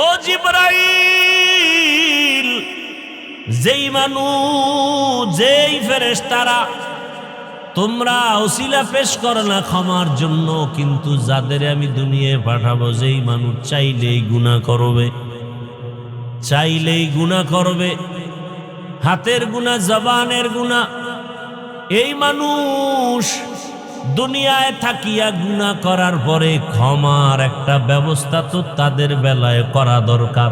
ও জিবরাইল, যেই মানুষ যেই ফেরেশতারা তোমরা ওসিলা পেশ করো না ক্ষমার জন্য, কিন্তু যাদের আমি দুনিয়ায় পাঠাবো যেই মানুষ চাইলেই গুনাহ করবে, চাইলেই গুনাহ করবে, হাতের গুনাহ, জবানের গুনাহ, এই মানুষ দুনিয়ায় থাকিয়া গুনাহ করার পরে ক্ষমার একটা ব্যবস্থা তো তাদের বেলায় করা দরকার।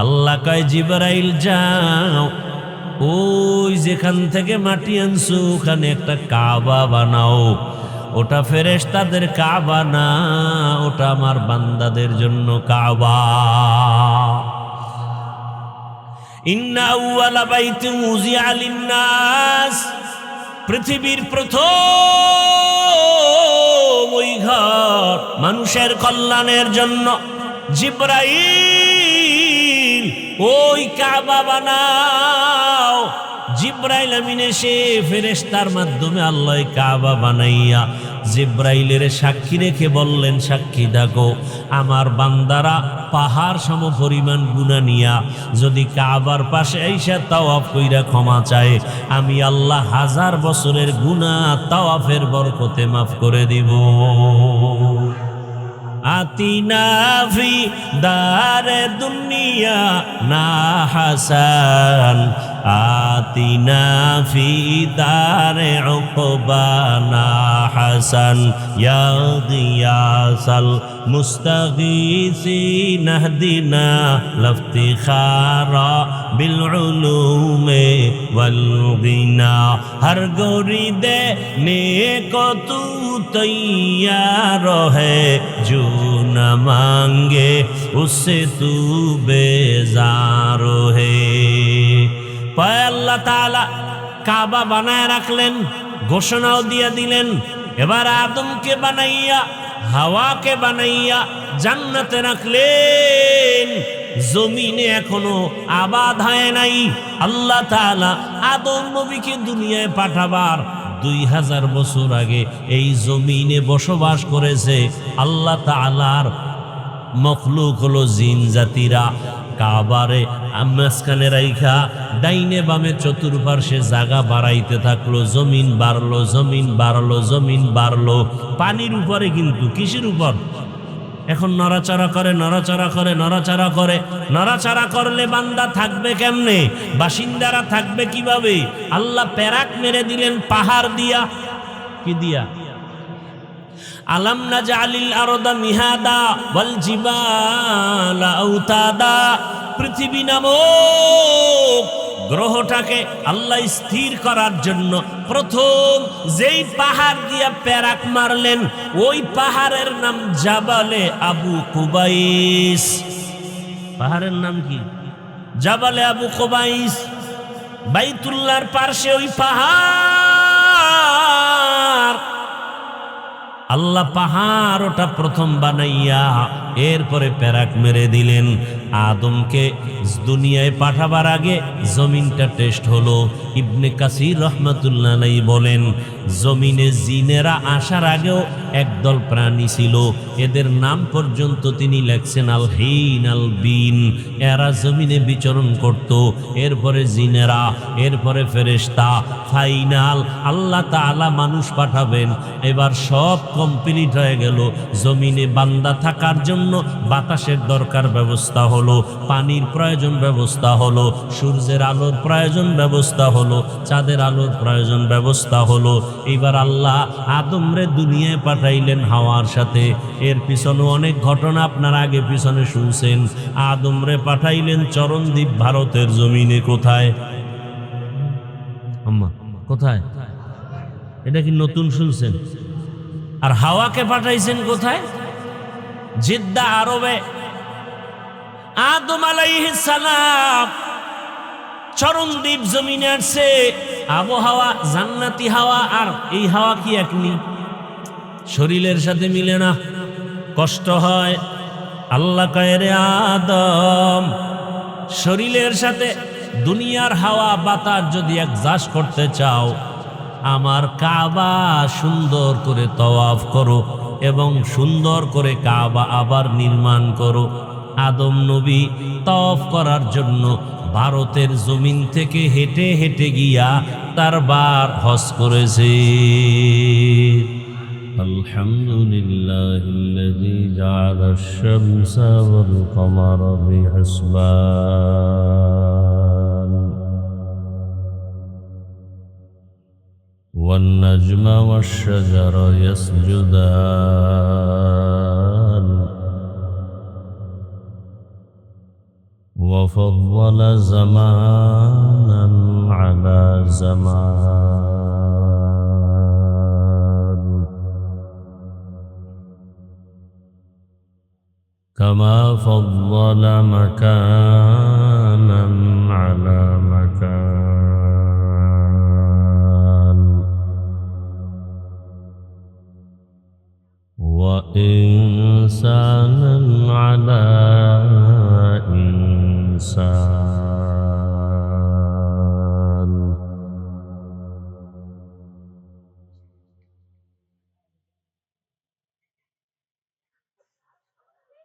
আল্লাহ কয় জিবরাইল যাও, ওই যেখান থেকে মাটি আনছো ওখানে একটা কাবা বানাও। ওটা ফেরেশতাদের কাবা না, ওটা আমার বান্দাদের জন্য কাবা। ইন্না আউয়ালা বাইতিন উযিআ লিন-নাস, পৃথিবীর প্রথম ওই ঘর মানুষের কল্যাণের জন্য। জিবরাইল ওই কাবা বানাও। জিবরাইল আমিন এসে ফেরেশতার মাধ্যমে আল্লাহ কাবা বানাইয়া জিবরাইলের সাক্ষী রেখে বললেন, সাক্ষী থাকো আমার বান্দারা পাহাড় সম পরিমাণ গুনাহ নিয়া যদি কাবার পাশে আইসা তাওয়াফ কইরা ক্ষমা চায়, আমি আল্লাহ 1000 বছরের গুনাহ তাওয়াফের বরকতে মাফ করে দিব। আতিনা ফি দারে দুনিয়া না হাসান, আতিনা ফি দারে উকবা না হাসান, ইয়া গিয়াসাল মুস্তাগীসিন ইহদিনা লাফতিখারা বিল উলুমে ওয়াল গিনা। হর গরিদে নেকো তু তৈয়ার है, जो न मांगे उससे तू बेजार है। পায় আল্লাহ তাআলা কাবা বানায় রাখলেন, ঘোষণাও দিয়ে দিলেন। এবার আদমকে বানাইয়া হাওয়াকে বানাইয়া জান্নাতে রাখলেন। জমিনে এখনো আবাদ হয় নাই। আল্লাহ তাআলা আদম নবীকে দুনিয়ায় পাঠাবার 2000 বছর আগে এই জমিনে বসবাস করেছে। আল্লাহ তাআলার মখলুক হলো জিন জাতিরা। কাবারে মাঝখানে রাইখা ডাইনে বামে চতুর্পার্শ্বে জায়গা বাড়াইতে থাকলো। জমিন বাড়লো, জমিন বাড়লো, জমিন বাড়লো। পানির উপরে, কিন্তু কিসের উপর? এখন নড়াচড়া করে, নড়াচড়া করে, নড়াচড়া করে। নড়াচড়া করলে বান্দা থাকবে কেমনে? বাসিন্দারা থাকবে কিভাবে? আল্লাহ প্যারাক মেরে দিলেন পাহাড় দিয়া। কি দিয়া? আলাম নাজআলিল আরদা মিহাদা ওয়াল জিবালা আওতাদা। পৃথিবী নামক গ্রহটাকে আল্লাহ স্থির করার জন্য প্রথম যেই পাহাড় দিয়া প্যারাক মারলেন, ওই পাহাড়ের নাম জাবালে আবু কুবাইস। পাহাড়ের নাম কি? জাবালে আবু কুবাইস। বাইতুল্লাহর পাশে ওই পাহাড়। আল্লাহ পাহাড় ওটা প্রথম বানাইয়া এরপরে প্যারাক মেরে দিলেন। আদমকে দুনিয়ায় পাঠাবার আগে জমিনটা টেস্ট হলো। ইবনে কাসির রহমাতুল্লাহ আলাইহি বলেন, জমিনে জিনেরা আসার আগেও একদল প্রাণী ছিল, এদের নাম পর্যন্ত তিনি লেখছেন আল হিন আল বিন। এরা জমিনে বিচরণ করত। এরপরে জিনেরা, এরপরে ফেরেশতা। ফাইনাল আল্লাহ তাআলা মানুষ পাঠাবেন। এবার সব কমপ্লিট হয়ে গেল। জমিনে বান্দা থাকার জন্য বাতাসের দরকার ব্যবস্থা হলো, পানির প্রয়োজন ব্যবস্থা হলো, সূর্যের আলোর প্রয়োজন ব্যবস্থা হলো, চাঁদের আলোর প্রয়োজন ব্যবস্থা হলো। এবার আল্লাহ আদমরে দুনিয়ায় পাঠাইলেন হাওয়ার সাথে। এর পিছনে অনেক ঘটনা আপনার আগে পিছনে শুনছেন। আদমরে পাঠাইলেন চরণদ্বীপ, ভারতের জমিনে। কোথায় আম্মা? কোথায়? এটা কি নতুন শুনছেন? আর হাওয়াকে পাঠাইছেন কোথায়? জিদ্দা, আরবে। আদম আলাইহিস সালাম চরণদ্বীপ জমিনে আসছে। আবহাওয়া জান্নাতি হাওয়া, আর এই হাওয়া কি একনি? শরীরের সাথে মিলে না, কষ্ট হয়। আল্লাহ কয়, রে আদম, শরীরের সাথে দুনিয়ার হাওয়া বাতাস যদি অ্যাডজাস্ট করতে চাও, আমার কাবা সুন্দর করে তওয়াফ করো এবং সুন্দর করে কাবা আবার নির্মাণ করো। আদম নবী তওয়াফ করার জন্য ভারতের জমিন থেকে হেঁটে হেঁটে গিয়া চারবার হজ করেছে। আলহামদুলিল্লাহিল্লাযী জাআলাশ শামসা ওয়াল কমারা বিহিসবান ওয়ান নাজমা ওয়াশ শাজারা ইয়াসজুদান وفضل زمانا على زمان كما فضل مكانا على مكان وإنسانا على إنسان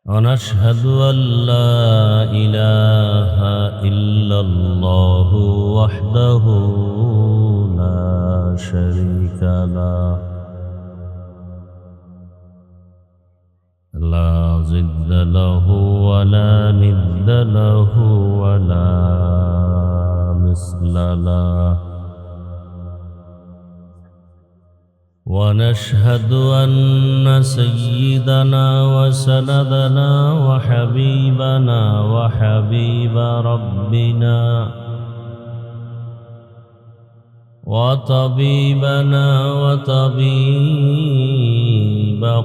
ونشهد أن لا إله إلا الله وحده لا شريك له لا ضد له ولا ند له ولا مثل له ونشهد أن سيدنا وسندنا وحبيبنا وحبيب ربنا وطبيبنا وطبيب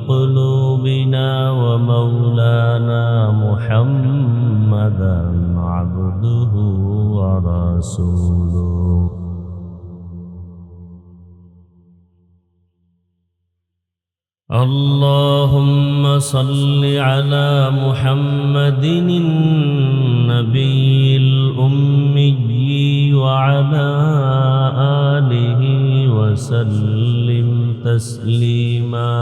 قلوبنا ومولانا محمدا عبده ورسوله اللهم صل على محمد النبي الأمي وعلى آله وسلم تسليما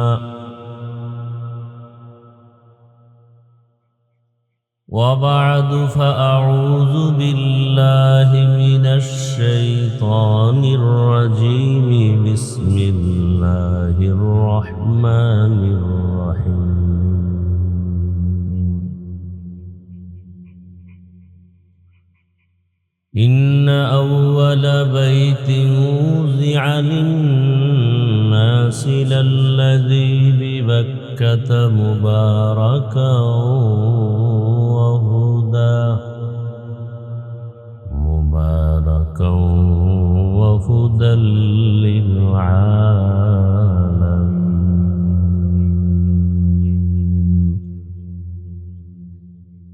وبعد فأعوذ بالله من الشيطان الرجيم بسم الله الرحمن الرحيم إن أول بيت وضع للناس للذي ببكة مباركا وهدى للعالمين.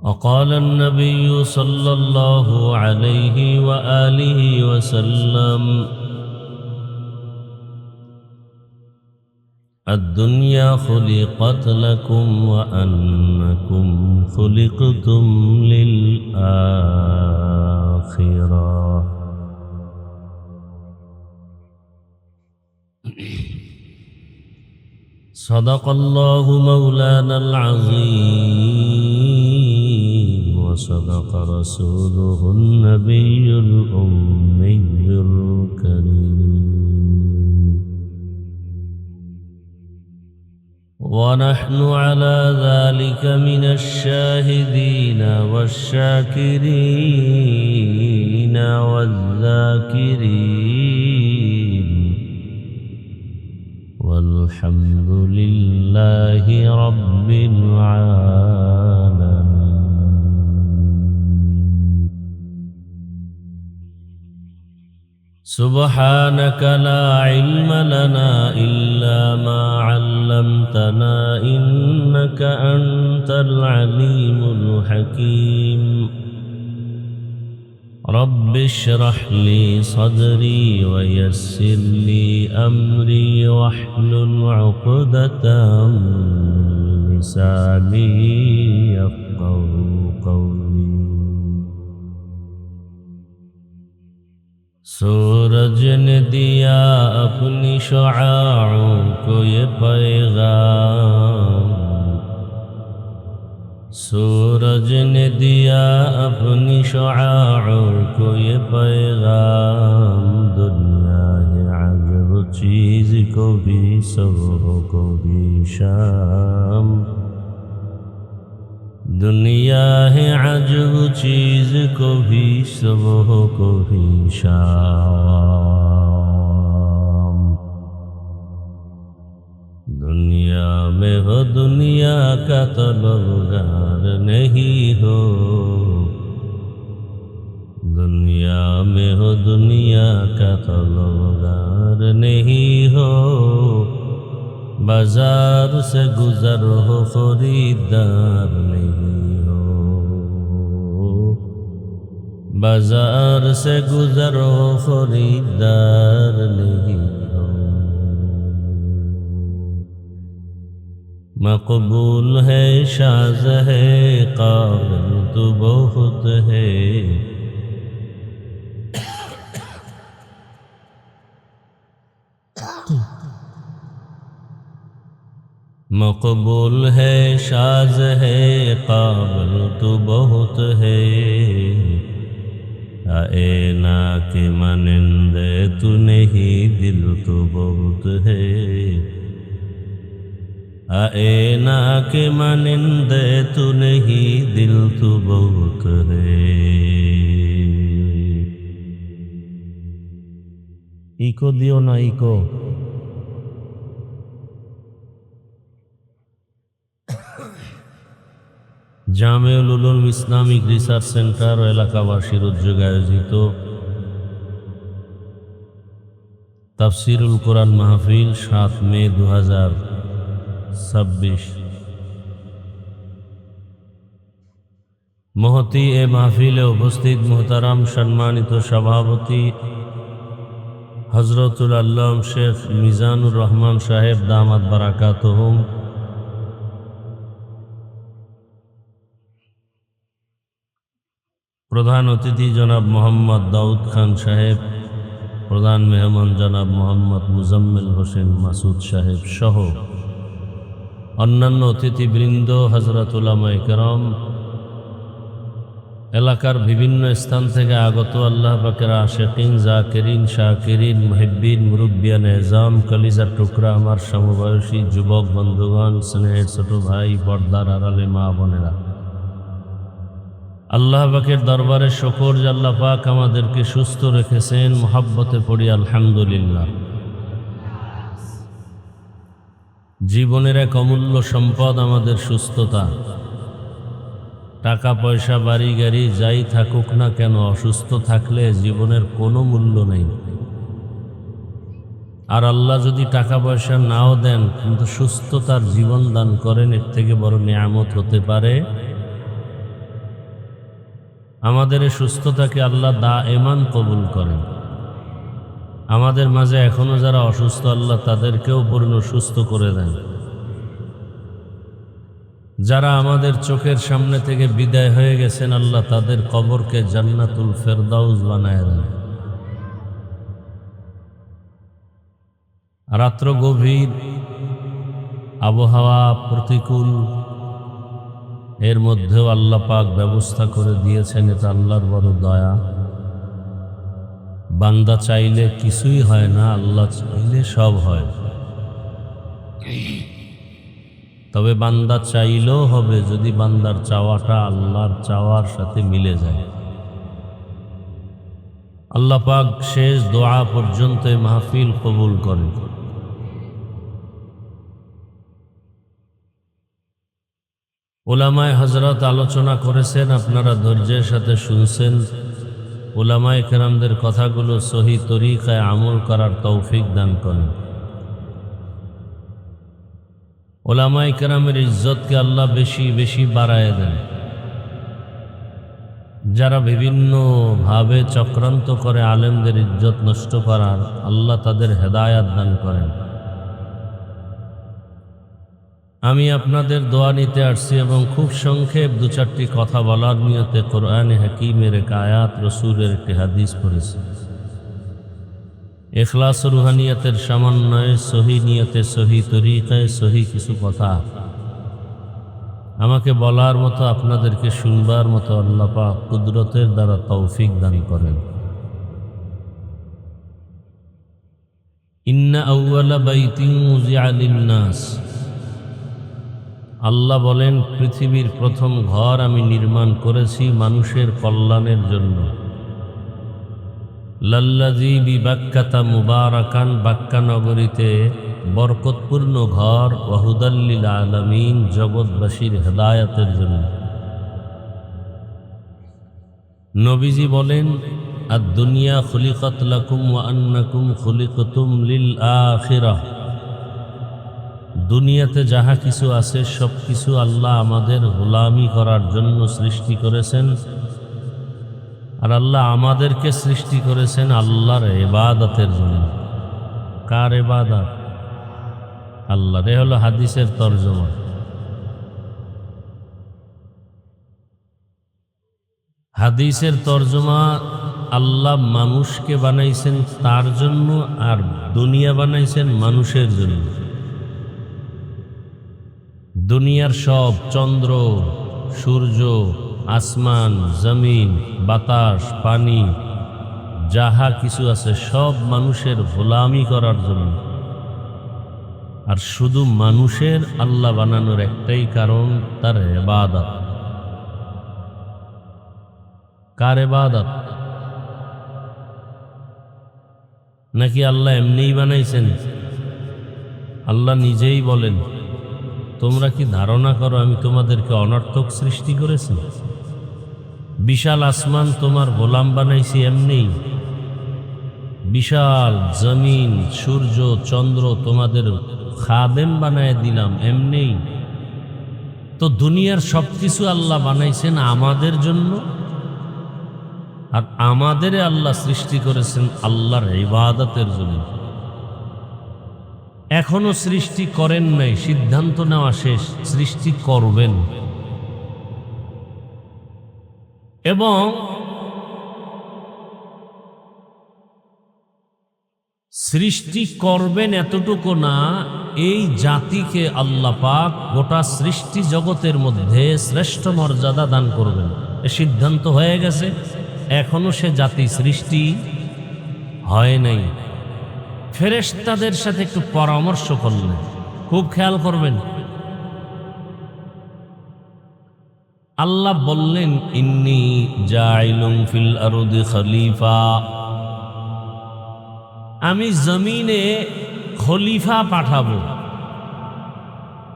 وقال النبي صلى الله عليه وآله وسلم الدنيا خلقت لكم وأنكم خلقتم للآخرة. صدق الله مولانا العظيم وصدق رسوله النبي الأمي الكريم. ونحن على ذلك من الشاهدين والشاكرين والذاكرين والحمد لله رب العالمين. سبحانك لا علم لنا إلا ما علمتنا إنك أنت العليم الحكيم. رب اشرح لي صدري ويسر لي أمري واحلل عقدة من لساني يفقهوا قولي. सूरज ने दिया अपनी शुआओं को ये पैगाम, सूरज ने दिया अपनी शुआओं को ये पैगाम, दुनिया है अजब चीज को भी सुबह को भी शाम। दुनिया है अजब चीज को भी सुबह को भी शाम। दुनिया में हो दुनिया का तलबगार नहीं हो, दुनिया में हो दुनिया का तलबगार नहीं हो। बाजार से गुजर हो खरीदार नहीं हो, बाजार से गुजर हो खरीदार नहीं हो। मकबूल है शाज़ है काबिल तो बहुत है, मकबूल है शाज़ है काबिल तो बहुत है। आए ना के मानिंदे तू नहीं दिल तो बहुत है, आए ना के मानिंदे तू नहीं दिल तो बहुत है। इको दियो ना इको। Jamiul Ulum Islamic research centre ও এলাকাবাসীর উদ্যোগে আয়োজিত তাফসিরুল কোরআন মাহফিল ৭ মে ২০২৬। মহতি এ মাহফিলে উপস্থিত মোহতারাম সম্মানিত সভাপতি হযরতুল আল্লামা শেখ মিজানুর রহমান সাহেব দামাত বারাকাতুহুম, প্রধান অতিথি জনাব মোহাম্মদ দাউদ খান সাহেব, প্রধান মেহমান জনাব মোহাম্মদ মুজাম্মেল হোসেন মাসুদ সাহেব সহ অন্যান্য অতিথিবৃন্দ, হযরত উলামায়ে কেরাম, এলাকার বিভিন্ন স্থান থেকে আগত আল্লাহ পাকের আশিকিন, জাকিরিন, শাকিরিন, মুহিব্বিন, মুরব্বিয়ান এজাম, কলিজার টুকরা আমার সমবয়সী যুবক বন্ধুগণ, স্নেহের ছোট ভাই, পর্দার আড়ালে মা বোনেরা, আল্লাহ পাকের দরবারে শুকর যে আল্লাহ পাক আমাদেরকে সুস্থ রেখেছেন। মুহাব্বতে পড়ি আলহামদুলিল্লাহ। জীবনের এক অমূল্য সম্পদ আমাদের সুস্থতা। টাকা পয়সা বাড়ি গাড়ি যাই থাকুক না কেন, অসুস্থ থাকলে জীবনের কোনো মূল্য নেই। আর আল্লাহ যদি টাকা পয়সা নাও দেন কিন্তু সুস্থতার জীবন দান করেন, এর থেকে বড় নিয়ামত হতে পারে? আমাদের এই সুস্থতাকে আল্লাহ দায়েমান কবুল করেন। আমাদের মাঝে এখনো যারা অসুস্থ, আল্লাহ তাদেরকেও পূর্ণ সুস্থ করে দেন। যারা আমাদের চোখের সামনে থেকে বিদায় হয়ে গেছেন, আল্লাহ তাদের কবরকে জান্নাতুল ফেরদাউস বানায় দেন। রাত্র গভীর, আবহাওয়া প্রতিকূল, এর মধ্যেও আল্লাহ পাক ব্যবস্থা করে দিয়েছেন। এটা আল্লাহর বড় দয়া। বান্দা চাইলে কিছুই হয় না, আল্লাহ চাইলে সব হয়। তবে বান্দা চাইলেও হবে যদি বান্দার চাওয়াটা আল্লাহর চাওয়ার সাথে মিলে যায়। আল্লাহ পাক শেষ দোয়া পর্যন্ত এই মাহফিল কবুল করেন। উলামায়ে হযরত আলোচনা করেছেন, আপনারা ধৈর্যের সাথে শুনছেন। উলামায়ে কেরামদের কথাগুলো সহি তরিকায় আমল করার তৌফিক দান করেন। উলামায়ে কেরামের ইজ্জতকে আল্লাহ বেশি বেশি বাড়ায় দেন। যারা বিভিন্ন ভাবে চক্রান্ত করে আলেমদের ইজ্জত নষ্ট করার, আল্লাহ তাদের হেদায়াত দান করেন। আমি আপনাদের দোয়া নিতে আসছি এবং খুব সংক্ষেপ ২-৪টি কথা বলার নিয়তে কোরআনে হাকিমের এক আয়াত, রসুলের একটি হাদিস পড়েছি। ইখলাস ও রুহানিয়াতের সমন্বয়ে সহি নিয়তে, সহি তরিকায়, সহি কিছু কথা আমাকে বলার মতো, আপনাদেরকে শুনবার মতো আল্লাহ পাক কুদরতের দ্বারা তৌফিক দান করেন। ইন্না আউওয়ালা বাইতিন উযিআ লিন-নাস, আল্লাহ বলেন পৃথিবীর প্রথম ঘর আমি নির্মাণ করেছি মানুষের কল্যাণের জন্য। লাল্লাযী বিবাক্কাতা মুবারাকান, বাক্কা নগরীতে বরকতপূর্ণ ঘর, ওয়া হুদাল লিল আলামিন, জগৎবাসীর হেদায়েতের জন্য। নবীজি বলেন আদ-দুনিয়া খুলিকাত লাকুম ওয়া আন্নাকুম খুলিকতুম লিল আখিরাহ, দুনিয়াতে যাহা কিছু আছে সব কিছু আল্লাহ আমাদের গোলামি করার জন্য সৃষ্টি করেছেন, আর আল্লাহ আমাদেরকে সৃষ্টি করেছেন আল্লাহর ইবাদতের জন্য। কার ইবাদত? আল্লাহর। এ হলো হাদিসের তরজমা। হাদিসের তরজমা, আল্লাহ মানুষকে বানাইছেন তার জন্য, আর দুনিয়া বানাইছেন মানুষের জন্য। দুনিয়ার সব চন্দ্র, সূর্য, আসমান, জমিন, বাতাস, পানি, যাহা কিছু আছে সব মানুষের গোলামি করার জন্য। আর শুধু মানুষের আল্লাহ বানানোর একটাই কারণ, তার ইবাদত। কার ইবাদত? নাকি আল্লাহ এমনিই বানাইছেন? আল্লাহ নিজেই বলেন, তোমরা কি ধারণা করো আমি তোমাদেরকে অনর্থক সৃষ্টি করেছি? বিশাল আসমান তোমার গোলাম বানাইছি এমনিই। বিশাল জমিন, সূর্য, চন্দ্র তোমাদের খাদেম বানায় দিলাম এমনিই। তো দুনিয়ার সবকিছু আল্লাহ বানাইছেন আমাদের জন্য, আর আমাদের আল্লাহ সৃষ্টি করেছেন আল্লাহর ইবাদতের জন্য। এখনো সৃষ্টি করেন নাই, সিদ্ধান্ত নেওয়া শেষ, সৃষ্টি করবেন। এবং সৃষ্টি করবেন এতটুকু না, এই জাতিকে আল্লাহ পাক গোটা সৃষ্টি জগতের মধ্যে শ্রেষ্ঠ মর্যাদা দান করবেন। এ সিদ্ধান্ত হয়ে গেছে, এখনো সে জাতি সৃষ্টি হয় নাই। ফেরেশতাদের সাথে একটু পরামর্শ করলেন, খুব খেয়াল করবেন। আল্লাহ বললেন ইন্নী জাইলুম ফিল আরদি খলিফা, আমি জমিনে খলিফা পাঠাবো।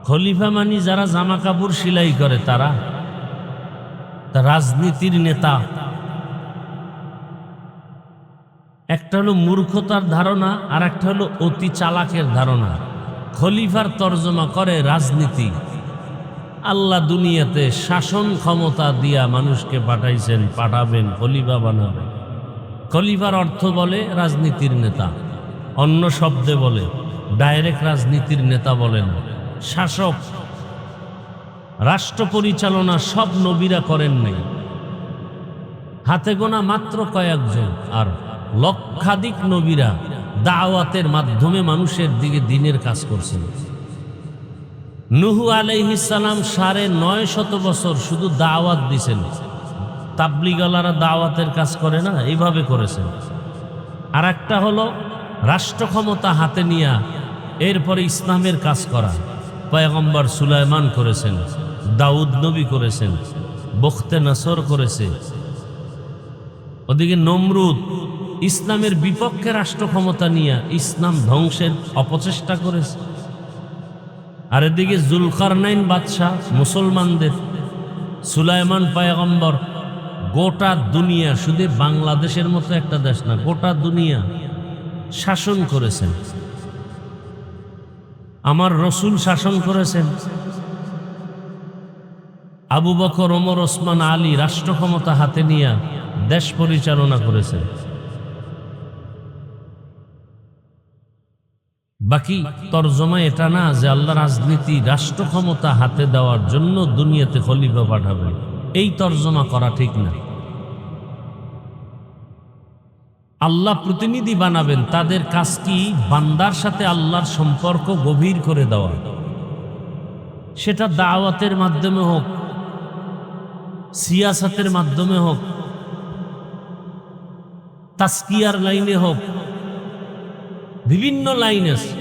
খলিফা মানে যারা জামা কাপড় সেলাই করে তারা, রাজনীতির নেতা। একটা হলো মূর্খতার ধারণা, আর একটা হলো অতি চালাকের ধারণা। খলিফার তর্জমা করে রাজনীতি। আল্লাহ দুনিয়াতে শাসন ক্ষমতা দিয়া মানুষকে পাঠাইছেন, পাঠাবেন, খলিফা বানাবেন। খলিফার অর্থ বলে রাজনীতির নেতা, অন্য শব্দে বলে, ডাইরেক্ট রাজনীতির নেতা বলে না। শাসক, রাষ্ট্র পরিচালনা সব নবীরা করেন নাই, হাতে গোনা মাত্র কয়েকজন। আর লক্ষাধিক নবীরা দাওয়াতের মাধ্যমে মানুষের দিকে দিনের কাজ করছেন। নূহ আলাইহিস সালাম ৯৫০ বছর শুধু দাওয়াত দিছেন। তাবলীগওয়ালারা দাওয়াতের কাজ করে না, এইভাবে করেছেন। আর একটা হলো রাষ্ট্র ক্ষমতা হাতে নিয়ে এরপরে ইসলামের কাজ করা। পয়গম্বর সুলাইমান করেছেন, দাউদ নবী করেছেন, বখতে নসর করেছে। ওদিকে নমরুদ ইসলামের বিপক্ষে রাষ্ট্র ক্ষমতা নিয়ে ইসলাম ধ্বংসের অপচেষ্টা করেছে। আর এদিকে জুলকারনাইন বাদশাহ মুসলমানদের, সুলাইমান পয়গম্বর গোটা দুনিয়া, শুধু বাংলাদেশের মতো একটা দেশ না, গোটা দুনিয়া শাসন করেছেন। আমার রসুল শাসন করেছেন। আবু বকর, ওমর, ওসমান, আলী রাষ্ট্র ক্ষমতা হাতে নিয়ে দেশ পরিচালনা করেছেন। বাকি তরজমা এটা না যে আল্লাহ রাজনীতি রাষ্ট্র ক্ষমতা হাতে দেওয়ার জন্য দুনিয়াতে খলিফা পাঠাবেন, এই তরজমা করা ঠিক না। আল্লাহ প্রতিনিধি বানাবেন, তাদের কাজ কি? বান্দার সাথে আল্লাহর সম্পর্ক গভীর করে দেওয়া, সেটা দাওয়াতের মাধ্যমে হোক, সিয়াসাতের মাধ্যমে হোক, তাসকিয়ার লাইনে হোক, বিভিন্ন লাইন আছে।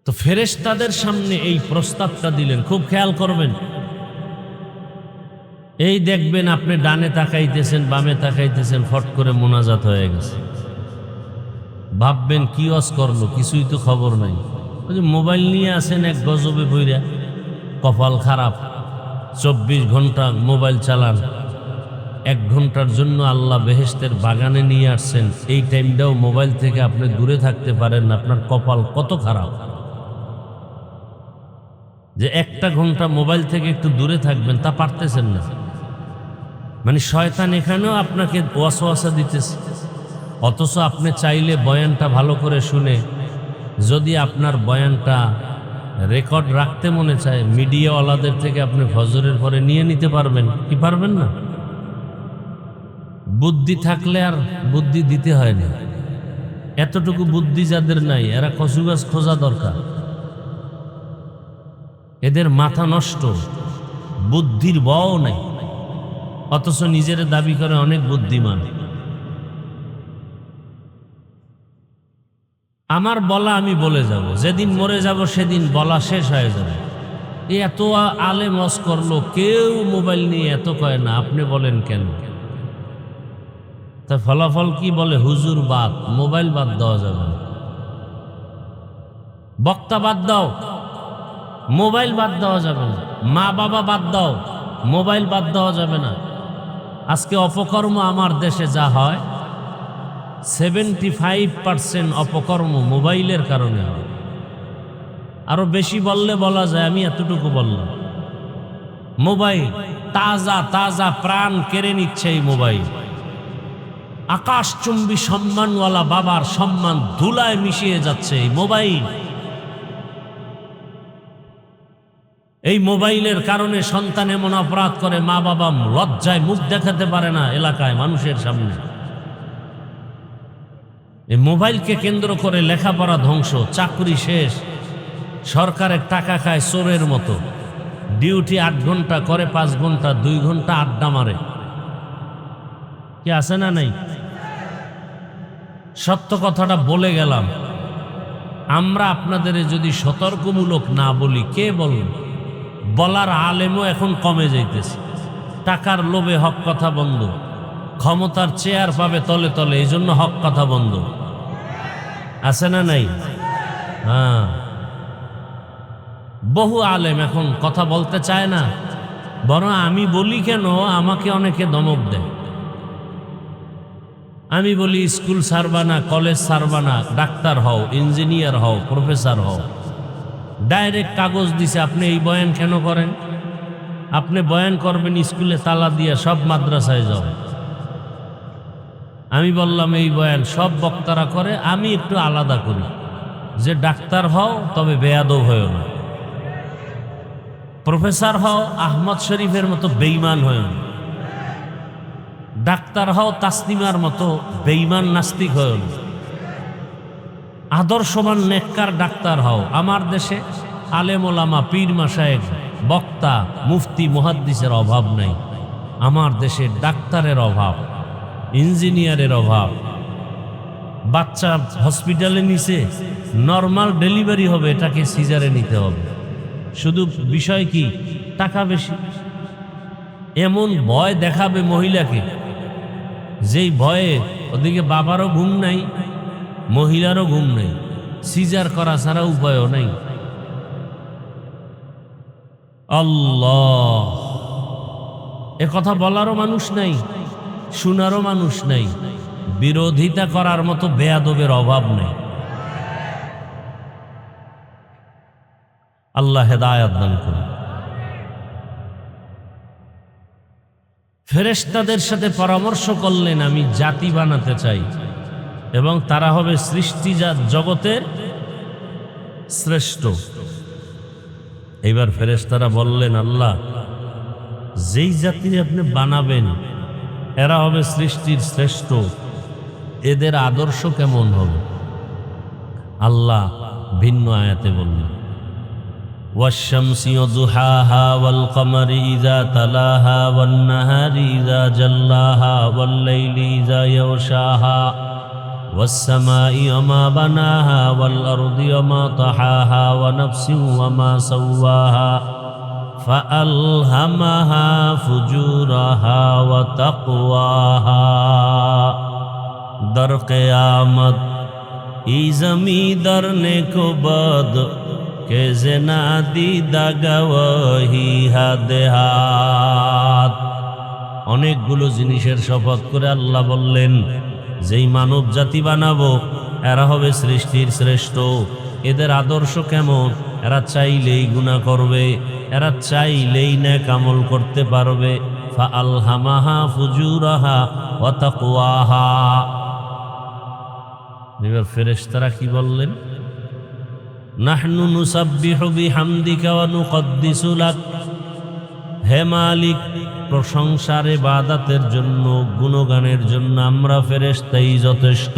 তো ফেরেশতাদের সামনে এই প্রস্তাবটা দিলেন, খুব খেয়াল করবেন। এই দেখবেন আপনি ডানে তাকাইতেছেন, বামে তাকাইতেছেন, ফট করে মোনাজাত হয়ে গেছে। ভাববেন কি ওয়াজ করলো, কিছুই তো খবর নাই। ওই যে মোবাইল নিয়ে আসেন এক গজবে বইরা, কপাল খারাপ। 24 ঘন্টা মোবাইল চালান, 1 ঘন্টার জন্য আল্লাহ বেহেশতের বাগানে নিয়ে আসছেন, এই টাইমটাও মোবাইল থেকে আপনি দূরে থাকতে পারেন না। আপনার কপাল কত খারাপ যে 1টা ঘন্টা মোবাইল থেকে একটু দূরে থাকবেন, তা পারতেছেন না। মানে শয়তান এখানেও আপনাকে ওয়াসওয়াসা দিতেছে। অথচ আপনি চাইলে বয়ানটা ভালো করে শুনে, যদি আপনার বয়ানটা রেকর্ড রাখতে মনে চায়, মিডিয়াওয়ালাদের থেকে আপনি ফজরের পরে নিয়ে নিতে পারবেন। কি পারবেন না? বুদ্ধি থাকলে আর বুদ্ধি দিতে হয় না। এতটুকু বুদ্ধি যাদের নাই, এরা কচু গাছ খোঁজা দরকার। এদের মাথা নষ্ট, বুদ্ধির বও নাই, অথচ নিজের দাবি করে অনেক বুদ্ধিমান। আমার বলা আমি বলে যাব, যেদিন মরে যাব সেদিন বলা শেষ হয়ে যাবে। এত আলেম ওয়াজ করলো, কেউ মোবাইল নিয়ে এত কয় না, আপনি বলেন কেন? তা ফলাফল কি বলে? হুজুর বাদ, মোবাইল বাদ দেওয়া যাবে না, বক্তা বাদ দাও, মোবাইল বাদ দেওয়া যাবে না, মা বাবা বাদ দাও, মোবাইল বাদ দেওয়া যাবে না। আজকে অপকর্ম আমার দেশে যা হয়, 75% অপকর্ম মোবাইলের কারণে হয়। আরো বেশি বললে বলা যায়, আমি এতটুকু বললাম। মোবাইল তাজা তাজা প্রাণ কেড়ে নিচ্ছে এই মোবাইল। আকাশচুম্বী সম্মানওয়ালা বাবার সম্মান ধুলায় মিশিয়ে যাচ্ছে এই মোবাইল। এই মোবাইলের কারণে সন্তান এমন অপরাধ করে, মা বাবা লজ্জায় মুখ দেখাতে পারে না এলাকায় মানুষের সামনে। এই মোবাইলকে কেন্দ্র করে লেখাপড়া ধ্বংস, চাকরি শেষ, সরকারের টাকা খায় চোরের মতো। ডিউটি 8 ঘন্টা করে, 5 ঘন্টা 2 ঘন্টা আড্ডা মারে। কি আছে না নাই? সত্য কথাটা বলে গেলাম। আমরা আপনাদের যদি সতর্কমূলক না বলি, কে বলল? বলার আলেমও এখন কমে যাইতেছে। টাকার লোভে হক কথা বন্ধ, ক্ষমতার চেয়ার পাবে তলে তলে, এই জন্য হক কথা বন্ধ। আছে না নাই? হ্যাঁ, বহু আলেম এখন কথা বলতে চায় না, বরং আমি বলি কেন আমাকে অনেকে ধমক দেয়। আমি বলি স্কুল ছাড়বা না, কলেজ ছাড়বা না, ডাক্তার হও, ইঞ্জিনিয়ার হও, প্রফেসর হও। ডাইরেক্ট কাগজ দিছে, আপনি এই বয়ান কেন করেন? আপনি বয়ান করবেন স্কুলে তালা দিয়ে, সব মাদ্রাসায় যাও। আমি বললাম এই বয়ান সব বক্তারা করে, আমি একটু আলাদা করি, যে ডাক্তার হও তবে বেয়াদব হয়েও না, প্রফেসর হও আহমদ শরীফের মতো বেঈমান হয়েও না, ডাক্তার হও তাসনিমার মতো বেঈমান নাস্তিক হয়েও না, আদর্শবান নেককার ডাক্তার হও। আমার দেশে আলেম ওলামা, পীর মাশায়েখ, বক্তা, মুফতি, মুহাদ্দিসের অভাব নাই। আমার দেশে ডাক্তারের অভাব, ইঞ্জিনিয়ারের অভাব। বাচ্চা হসপিটালে নিছে, নর্মাল ডেলিভারি হবে, এটাকে সিজারে নিতে হবে। শুধু বিষয় কি? টাকা বেশি। এমন ভয় দেখাবে মহিলাকে, যেই ভয়ে ওদিকে বাবারও ঘুম নাই, মহিলারও ঘুম নাই, সিজার করা ছাড়া উপায়ও নাই। আল্লাহ, এ কথা বলারও মানুষ নাই, শোনারও মানুষ নাই, বিরোধিতা করার মতো বেয়াদবের অভাব নেই। আল্লাহ হেদায়েত দান করুন। ফেরেশতাদের সাথে পরামর্শ করলেন, আমি জাতি বানাতে চাই এবং তারা হবে সৃষ্টিজাত জগতের শ্রেষ্ঠ। এইবার ফেরেশতারা বললেন, আল্লাহ, যেই জাতি আপনি বানাবেন এরা হবে সৃষ্টির শ্রেষ্ঠ, এদের আদর্শ কেমন হবে? আল্লাহ ভিন্ন আয়াতে বললেন والشمس وضحاها والقمر إذا تلاها والنهار إذا جلاها والليل إذا يغشاها والسماء وما بناها والأرض وما طحاها ونفس وما سواها فألهمها فجورها وتقواها در قیامت ای زمین در نیکو بد کہ زنا دیدہ گواہی হাত। অনেকগুলো জিনিসের শপথ করে আল্লাহ বললেন যেই মানব জাতি বানাবো এরা হবে সৃষ্টির শ্রেষ্ঠ। এদের আদর্শ কেমন? এরা চাইলেই গুনাহ করবে, এরা চাইলেই নেক আমল করতে পারবে। ফাআলহামাহা ফুজুরাহা ওয়া তাকওয়াহা। এবার ফেরেশতারা কি বললেন? নাহনু নুসাব্বিহু বিহামদিকা ওয়া নুকদ্দিসু লাক। হে মালিক, প্রশংসার ইবাদতের জন্য, গুণগানের জন্য আমরা ফেরেশতাই যথেষ্ট।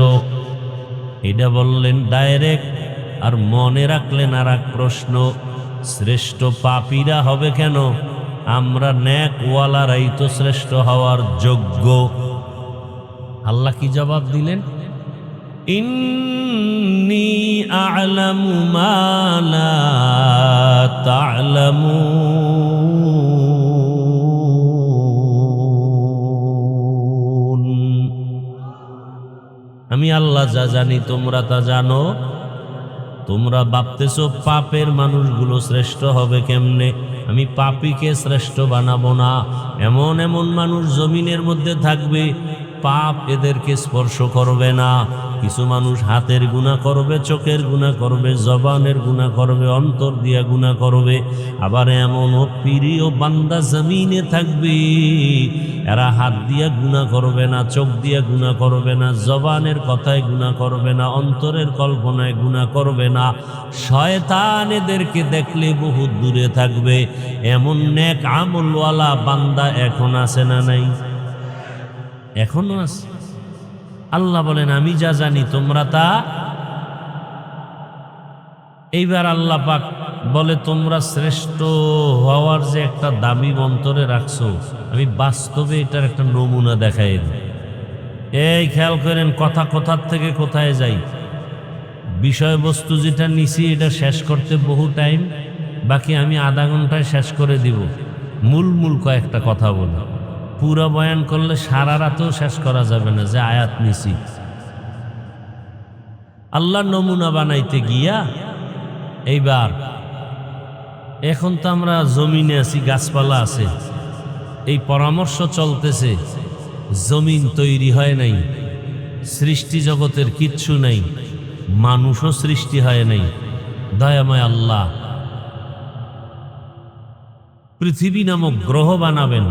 এটা বললেন ডাইরেক্ট। আর মনে রাখলেন আর এক প্রশ্ন, শ্রেষ্ঠ পাপীরা হবে কেন? আমরা নেকওয়ালারাই তো শ্রেষ্ঠ হওয়ার যোগ্য। আল্লাহ কি জবাব দিলেন? ইন্নী আ'লামু মা লা তা'লামুন। আমি আল্লাহ যা জানি তোমরা তা জানো। তোমরা ভাবতেছো পাপের মানুষগুলো শ্রেষ্ঠ হবে কেমনে? আমি পাপীকে শ্রেষ্ঠ বানাবো না। এমন এমন মানুষ জমিনের মধ্যে থাকবে, পাপ এদেরকে স্পর্শ করবে না। কিছু মানুষ হাতের গুনাহ করবে, চোখের গুনাহ করবে, জবানের গুনাহ করবে, অন্তর দিয়া গুনাহ করবে। আবার এমনও প্রিয় বান্দা জমিনে থাকবে, এরা হাত দিয়া গুনাহ করবে না, চোখ দিয়া গুনাহ করবে না, জবানের কথায় গুনাহ করবে না, অন্তরের কল্পনায় গুনাহ করবে না। শয়তান এদেরকে দেখলে বহু দূরে থাকবে। এমন নেক আমলওয়ালা বান্দা এখন আছে না নাই? এখনো আছে। আল্লাহ বলেন আমি যা জানি তোমরা তা। এইবার আল্লাহ পাক বলে তোমরা শ্রেষ্ঠ হওয়ার যে একটা দাবি অন্তরে রাখছো, আমি বাস্তবে এটার একটা নমুনা দেখাই দিই। এই খেয়াল করেন, কথা কোথার থেকে কোথায় যাই। বিষয়বস্তু যেটা নিছি এটা শেষ করতে বহু টাইম, বাকি আমি আধা ঘন্টায় শেষ করে দিব। মূল কয়েকটা কথা বলি। পুরো বয়ান করলে সারা রাতেও শেষ করা যাবে না যে আয়াত নিছি। আল্লাহ নমুনা বানাইতে গিয়া এইবার এখন তো আমরা জমিনে আছি, গাছপালা আছে, এই পরামর্শ চলতেছে। জমিন তৈরি হয় নাই, সৃষ্টি জগতের কিচ্ছু নাই, মানুষও সৃষ্টি হয় নাই। দয়াময় আল্লাহ পৃথিবী নামক গ্রহ বানাবেন,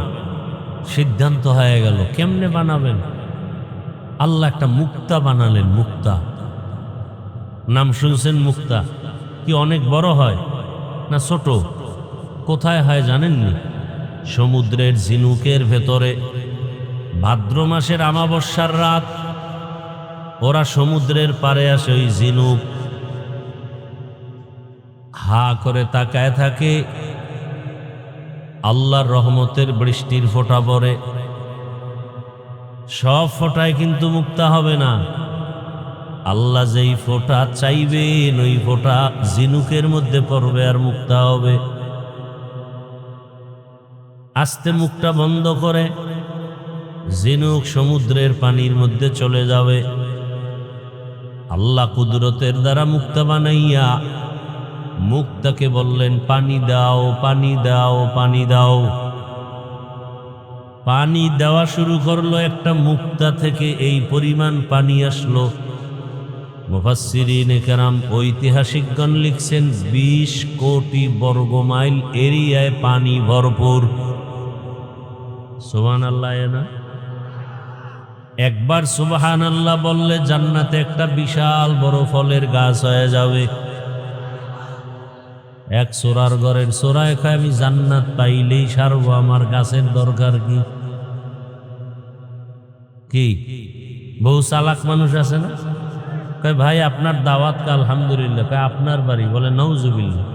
সিদ্ধান্ত হয়ে গেল। কেমনে বানাবেন? আল্লাহ একটা মুক্তা বানালেন। মুক্তা নাম শুনছেন? মুক্তা কি অনেক বড় হয় না ছোট? কোথায় হয় জানেননি? সমুদ্রের ঝিনুকের ভেতরে। ভাদ্র মাসের অমাবস্যার রাত ওরা সমুদ্রের পাড়ে আসে, ওই ঝিনুক হা করে তাকায় থাকে। আল্লাহর রহমতের বৃষ্টির ফোঁটা পড়ে। সব ফোঁটায় কিন্তু মুক্তা হবে না। আল্লাহ যেই ফোঁটা চাইবেন ওই ফোঁটা ঝিনুকের মধ্যে পড়বে আর মুক্তা হবে। আস্তে মুখটা বন্ধ করে ঝিনুক সমুদ্রের পানির মধ্যে চলে যাবে। আল্লাহ কুদরতের দ্বারা মুক্তা বানাইয়া মুক্তাকে বললেন পানি দাও, পানি দাও, পানি দাও। পানি দেওয়া শুরু করলো। একটা মুক্তা থেকে এই পরিমাণ পানি আসলো। মুফাসসিরিনে কেরাম ঐতিহাসিকগণ লিখছেন 20 কোটি বর্গ মাইল এরিয়ায় পানি ভরপুর। সুবহানাল্লাহ। না একবার সুবহানাল্লাহ বললে জান্নাতে একটা বিশাল বড় ফলের গাছ হয়ে যাবে। এক সোরার ঘরের সোরায় কয় আমি জান্নাত পাইলেই সারবো, আমার গাছের দরকার কি? কি বহু চালাক মানুষ আছে না, কয় ভাই আপনার দাওয়াত কা? আলহামদুলিল্লাহ। কয় আপনার বাড়ি? বলে নাউজুবিল্লাহ।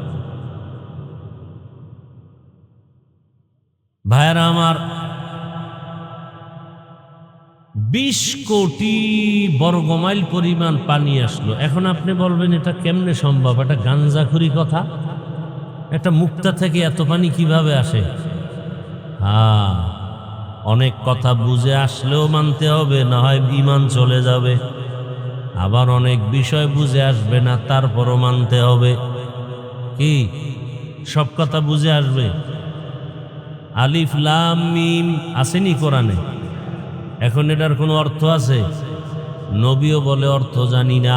ভাইরা আমার, 20 কোটি বর্গমাইল পরিমাণ পানি আসলো। এখন আপনি বলবেন এটা কেমনে সম্ভব? এটা গাঞ্জাখুরি কথা। একটা মুক্তা থেকে এত পানি কিভাবে আসে? হ্যাঁ, অনেক কথা বুঝে আসলেও মানতে হবে, না হয় ঈমান চলে যাবে। আবার অনেক বিষয় বুঝে আসবে না, তারপরও মানতে হবে। কি সব কথা বুঝে আসবে? আলিফ লাম মিম আসেনি কোরআনে? এখন এটার কোনো অর্থ আছে? নবীও বলে অর্থ জানি না।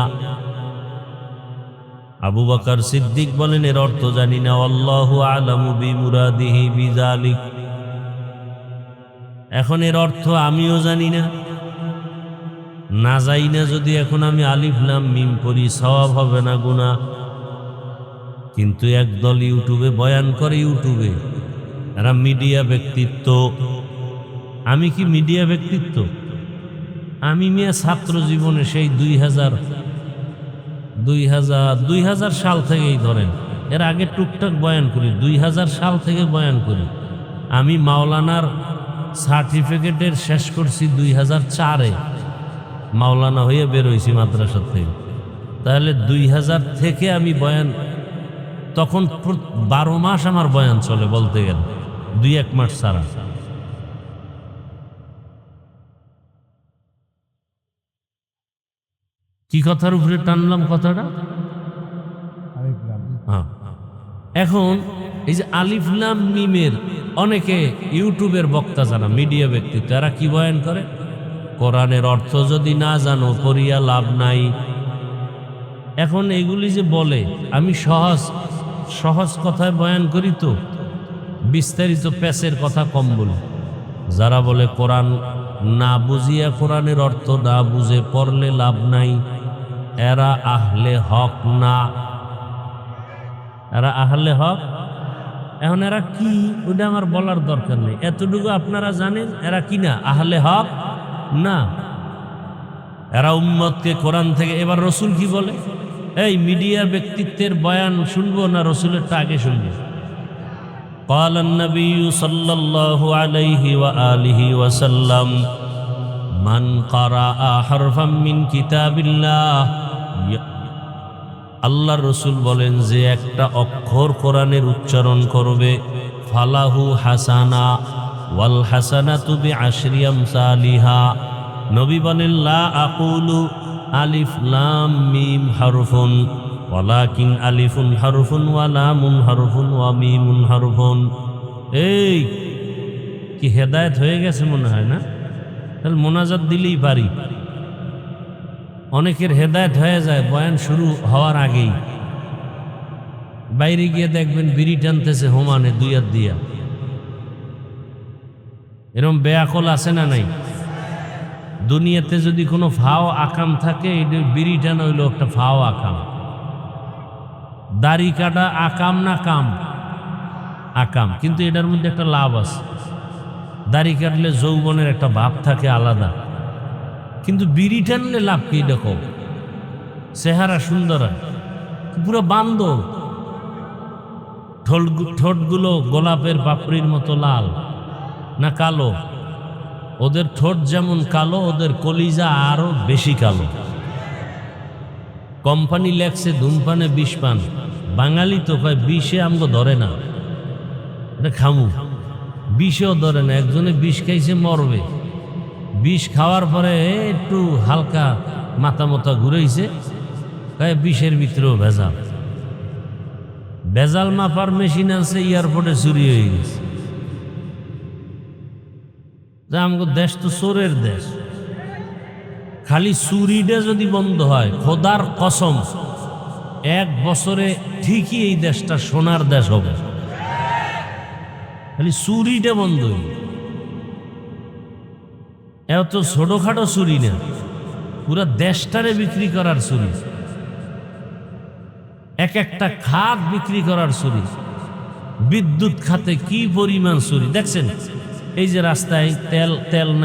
আবু বকর সিদ্দিক বলেন এর অর্থ জানি না। আল্লাহু আ'লামু বিমুরাদিহি বিযালিক। এখন এর অর্থ আমিও জানি না। না যাই না যদি এখন আমি আলিফ লাম মিম পড়ি, সওয়াব হবে না গুনাহ? কিন্তু একদল ইউটিউবে বয়ান করে, ইউটিউবে এরা মিডিয়া ব্যক্তিত্ব। আমি কি মিডিয়া ব্যক্তিত্ব? আমি মিয়া ছাত্র জীবনে সেই 2000 সাল থেকেই ধরেন, এর আগে টুকটাক বয়ান করি, 2000 সাল থেকে বয়ান করি। আমি মাওলানার সার্টিফিকেটের শেষ করছি 2004-এ, মাওলানা হয়ে বের হয়েছি মাদ্রাসা থেকে। তাহলে 2000 থেকে আমি বয়ান, তখন 12 মাস আমার বয়ান চলে বলতে গেলে, 2-1 মাস ছাড়া। কি কথার উপরে টানলাম কথাটা? হ্যাঁ। এখন এই যে আলিফ লাম মিমের, অনেকে ইউটিউবের বক্তা যারা মিডিয়া ব্যক্তিত্ব, এরা কি বয়ান করে? কোরআনের অর্থ যদি না জানো পড়িয়া লাভ নাই। এখন এগুলি যে বলে, আমি সহজ কথায় বয়ান করি, তো বিস্তারিত প্যাসের কথা কম বলি। যারা বলে কোরআন না বুঝিয়া, কোরআনের অর্থ না বুঝে পড়লে লাভ নাই, এরা আহলে হক না। এরা আহলে হক। এখন এরা কি, ওটা আমার বলার দরকার নেই। এতটুকু আপনারা জানেন এরা কি না? আহলে হক না। এরা উম্মতকে কোরআন থেকে, এবার রসুল কি বলে? এই মিডিয়া ব্যক্তিত্বের বয়ান শুনবো না রসুলেরটা আগে শুনবো? قال النبي صلى الله عليه وآله وسلم من قرأ حرفا من كتاب الله। আল্লাহ রসুল বলেন যে একটা অক্ষর কোরআনের উচ্চারণ করবে, ফালাহু হাসানা ওয়াল হাসানাতু বিআশরি আমসালিহা। নবী বলেন লা আকুলু আলিফ লাম মিম হারফুন ওয়ালাকিন আলিফুন হারফুন ওয়া লামুন হারফুন ওয়া মিমুন হারফুন। এই কি হেদায়েত হয়ে গেছে মনে হয় না? তাহলে মোনাজাত দিলেই পারি। অনেকের হেদায়েত হয়ে যায় বয়ান শুরু হওয়ার আগেই। বাইরে গিয়ে দেখবেন বিড়ি টানতেছে হোমানে 2 হাত দিয়া। এরকম বেয়াকল আছে না নাই? দুনিয়াতে যদি কোনো ফাও আকাম থাকে, এটা বিড়ি টানা হইল একটা ফাও আকাম। দাড়ি কাটা আকাম না কাম? আকাম। কিন্তু এটার মধ্যে একটা লাভ আছে। দাড়ি কাটলে যৌবনের একটা ভাব থাকে আলাদা, কিন্তু বিড়ি টানলে লাভ কি? দেখো চেহারা সুন্দর হয়, পুরো বান্দর। ঠোঁটগুলো গোলাপের পাপড়ির মতো লাল না কালো? ওদের ঠোঁট যেমন কালো, ওদের কলিজা আরো বেশি কালো। কোম্পানি লেখছে ধূমপানে 20 পান। বাঙালি তো কয় 20-এ আমগো ধরে না, এটা খামু। 20-এও ধরে না। একজনে 20 খাইছে মরবে। 20 খাওয়ার পরে একটু হালকা মাথা ঘুরেছে, কয় 20-এর ভিতরেও ভেজাল। ভেজাল মাপার মেশিন আছে, এয়ারপোর্টে চুরি হয়ে গেছে। আমগো দেশ তো চোরের দেশ। খালি চুরিটা যদি বন্ধ হয়, খোদার কসম 1 বছরে ঠিকই এই দেশটা সোনার দেশ হবে। খালি চুরিটা বন্ধ হইল। এত ছোটখাটো চুরি না, পুরা দেশটারে বিক্রি করার চুরি, একটা খাত বিক্রি করার চুরি। বিদ্যুৎ খাতে কি পরিমাণ চুরি দেখছেন? এই যে রাস্তায় তেল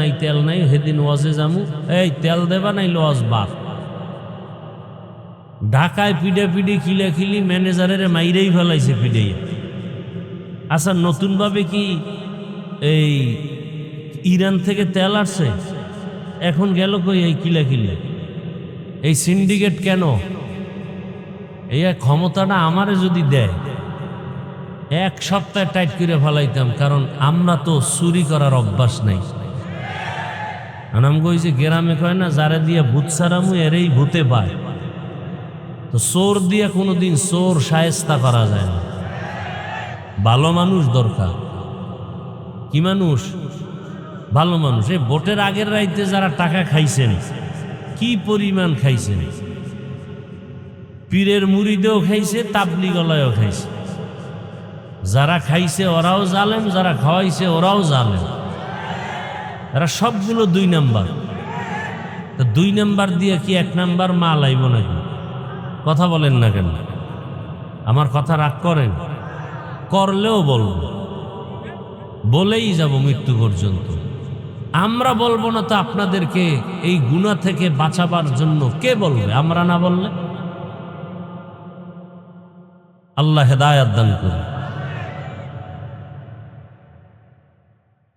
নাই, সেদিন ওয়াজে যামু, এই তেল দেবা নাই লজ বাদ। ঢাকায় পিডাপিডি খিলাখিলি ম্যানেজারের মাইরেই ফেলাইছে পিডাইয়া। আচ্ছা নতুনভাবে কি এই ইরান থেকে তেল আসছে? এখন গেল কই এই কিলাকিলি? এই সিন্ডিকেট কেন? এই ক্ষমতাটা আমারে যদি দেয় এক সপ্তাহে টাইট করে ফেলাইতাম, কারণ আমরা তো চুরি করার অভ্যাস নাই। আনাম কইছে গ্রামে কয় না, যারা দিয়া ভূত সারামু এরেই ভূতে পায়। তো চোর দিয়া কোনোদিন চোর শায়েস্তা করা যায় না। ভালো মানুষ দরকার। কি মানুষ? ভালো মানুষ। এই ভোটের আগের রাইতে যারা টাকা খাইছেন, কি পরিমাণ খাইছেন! পীরের মুরিদেও খাইছে, তাবলিগলায়ও খাইছে। যারা খাইছে ওরাও জালেম, যারা খাওয়াইছে ওরাও জালেম। এরা সবগুলো 2 নাম্বার। 2 নাম্বার দিয়ে কি 1 নাম্বার মাল আইব নাকি? কথা বলেন না কেন? আমার কথা রাগ করেন? করলেও বলবো, বলেই যাব মৃত্যু পর্যন্ত। আমরা বলবো না তো আপনাদেরকে এই গুনাহ থেকে বাঁচাবার জন্য কে বলবে? আমরা না বললে? আল্লাহ হেদায়েত দান করুন।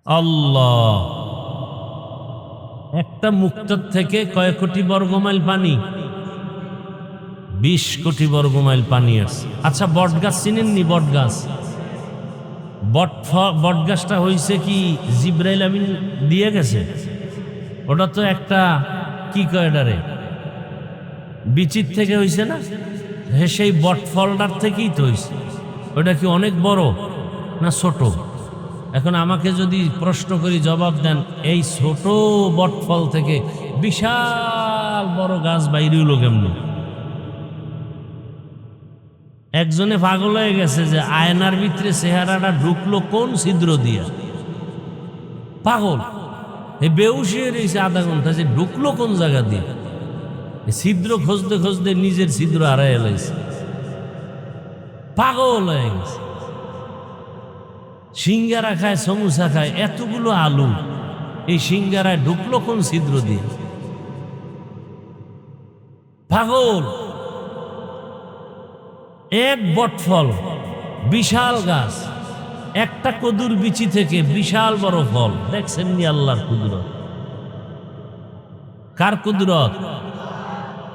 আল্লাহ, একটা মুক্তার থেকে কয় কোটি বর্গমাইল পানি? 20 কোটি বর্গমাইল পানি আসছে। আচ্ছা বটগাছ চিনেননি? বটগাছ, বটগাছটা হয়েছে কি জিব্রাইল আমিন দিয়ে গেছে? ওটা তো একটা কি কয় এটারে, বিচির থেকে হয়েছে না? সেই বট ফলটার থেকেই তো হয়েছে। ওটা কি অনেক বড় না ছোট? এখন আমাকে যদি প্রশ্ন করি, জবাব দেন, এই ছোট বট ফল থেকে বিশাল বড় গাছ বাইরে হলো কেমনি? একজনে পাগল হয়ে গেছে যে আয়নার ভিতরে চেহারাটা ঢুকলো কোন ছিদ্র দিয়া। পাগল, এই বেউস হয়ে রয়েছে আধা ঘন্টা, যে ঢুকলো কোন জায়গা দিয়ে। ছিদ্র খুঁজতে খুঁজতে নিজের ছিদ্র হারাই এলাইছে, পাগল হয়ে গেছে। সিঙ্গারা খায়, সমুসা খায়, এতগুলো আলু, এই সিঙ্গারায় ঢুকলো কোন ছিদ্র দিয়ে? পাগল। এক বটফল, বিশাল গাছ, একটা কদুর বিচি থেকে বিশাল বড় ফল। দেখছেন নি আল্লাহর কুদরত? কার কুদরত?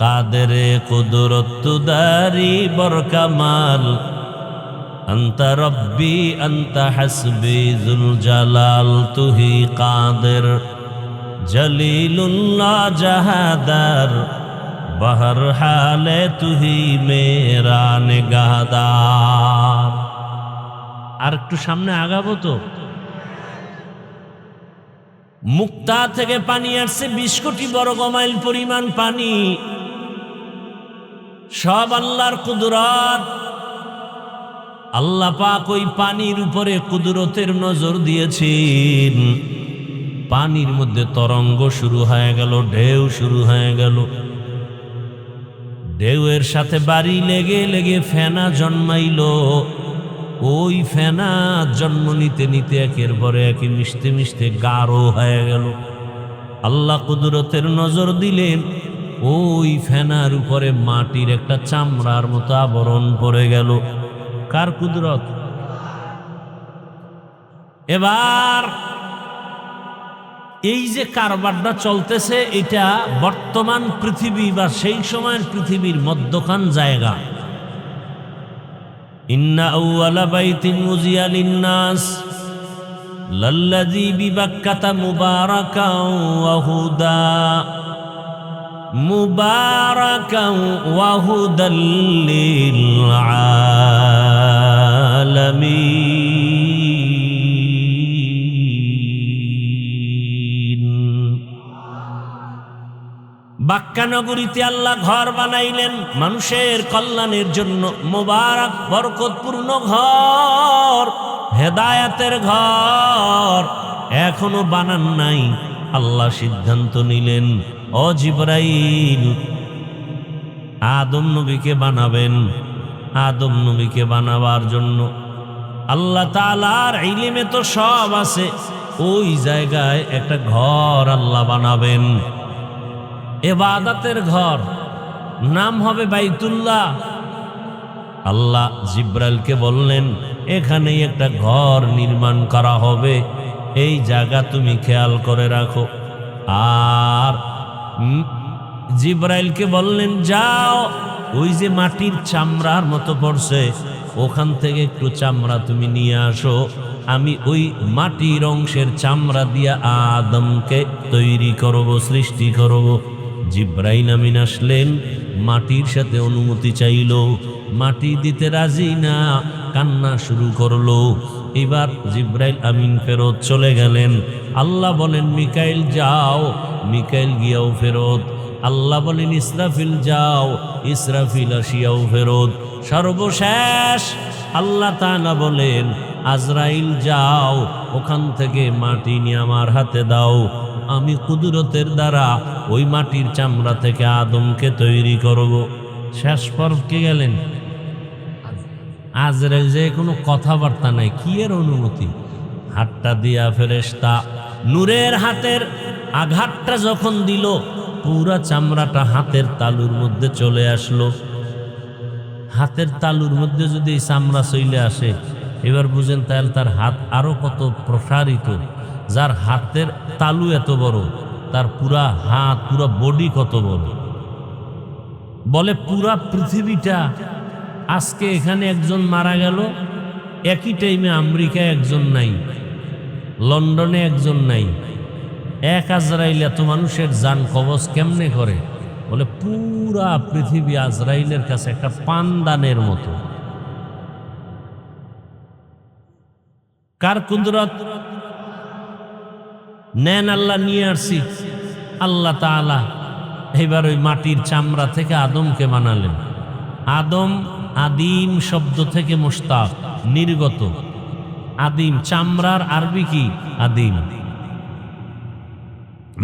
কাদেরে কুদরত তুদারি বরকামাল, আন্তা রব্বি আন্তা হাসবি যুল জালাল, তুহি কাদের জলিলুল্লাহ জাহাদার, বহর হালে তুহি মেরা নিগাহদার। আর একটু সামনে আগাবো তো। মুক্তা থেকে পানি আসছে 20 কোটি বর্গমাইল পরিমাণ পানি। সব আল্লাহর কুদরত। আল্লাহ পাক ওই পানির উপরে কুদরতের নজর দিয়েছেন। পানির মধ্যে তরঙ্গ শুরু হয়ে গেল, ঢেউ শুরু হয়ে গেল। ঢেউয়ের সাথে বাড়ি লেগে লেগে ফেনা জন্মাইল। ওই ফেনা জন্ম নিতে নিতে একের পরে একে মিশতে মিশতে গাঢ় হয়ে গেল। আল্লাহ কুদরতের নজর দিলেন, ওই ফেনার উপরে মাটির একটা চামড়ার মতো আবরণ পড়ে গেল। কার কুদরত? এবার এই যে কারবারটা চলতেছে, এটা বর্তমান পৃথিবী বা সেই সময়ের পৃথিবীর মধ্যখান জায়গা। ইন্না আউয়ালা বাইতিন উযিয়া লিন-নাস লাল্লাযী বিবাক্কাতা মুবারাকাও ওয়া হুদা, মুবারাকাও ওয়া হুদাল লিল আলামিন। বাক্কা নগরীতে আল্লাহ ঘর বানাইলেন মানুষের কল্যাণের জন্য। মোবারক বরকতপূর্ণ ঘর, হেদায়াতের ঘর। এখনো বানান নাই। আল্লাহ সিদ্ধান্ত নিলেন, ও জিবরাইল, আদম নবীকে বানাবেন। আদম নবীকে বানাবার জন্য আল্লাহ তাআলার ইলমে তো সব আছে। ওই জায়গায় একটা ঘর আল্লাহ বানাবেন, ইবাদতের ঘর। নাম হবে বাইতুল্লাহ। আল্লাহ জিব্রাইলকে বললেন, এখানেই একটা ঘর নির্মাণ করা হবে, এই জায়গা তুমি খেয়াল করে রাখো। আর জিব্রাইলকে বললেন, যাও ওই যে মাটির চামড়ার মতো পড়ছে, ওখান থেকে একটু চামড়া তুমি নিয়ে আসো, আমি ওই মাটির অংশের চামড়া দিয়া আদমকে তৈরি করব, সৃষ্টি করব। জিব্রাইল আমিন আসলেন, মাটির সাথে অনুমতি চাইল, মাটি দিতে রাজি না, কান্না শুরু করলো। এবার জিব্রাইল আমিন ফেরত চলে গেলেন। আল্লাহ বলেন, মিকাইল যাও, মিকাইল গিয়াও ফেরত। আল্লাহ বলেন, ইসরাফিল যাও, ইসরাফিল আসিয়াও ফেরত। সর্বশেষ আল্লাহ তাআলা বলেন, আজরাইল যাও, ওখান থেকে মাটি নিয়ে আমার হাতে দাও, আমি কুদরতের দ্বারা ওই মাটির চামড়া থেকে আদমকে তৈরি করব। শেষ পর্বে গেলেন, আজরাইল যে কোনো কথাবার্তা নাই, কি এর অনুমতি? হাতটা দিয়া ফেরেশতা নূরের হাতের আঘাতটা যখন দিল, পুরা চামড়াটা হাতের তালুর মধ্যে চলে আসলো। হাতের তালুর মধ্যে যদি এই চামড়া চলে আসে, এবার বুঝেন তাহলে তার হাত আরো কত প্রসারিত। যার হাতের তালু এত বড়, তার পুরা হাত, পুরা বডি কত বড়। বলে পুরা পৃথিবীটা, আজকে এখানে একজন মারা গেল, একই টাইমে আমেরিকায় একজন নাই, লন্ডনে একজন নাই। এক আজরাইল এত মানুষের জান কবজ কেমনে করে? বলে পুরা পৃথিবী আজরাইলের কাছে একটা পানদানের মতো। কার কুদরত? নেন আল্লাহ, নিয়ে আসছি। আল্লাহ তাআলা এবার ওই মাটির চামড়া থেকে আদমকে বানালেন। আদম আদিম শব্দ থেকে মুশতাক, নির্গত। আদিম চামড়ার আরবি কি? আদিম।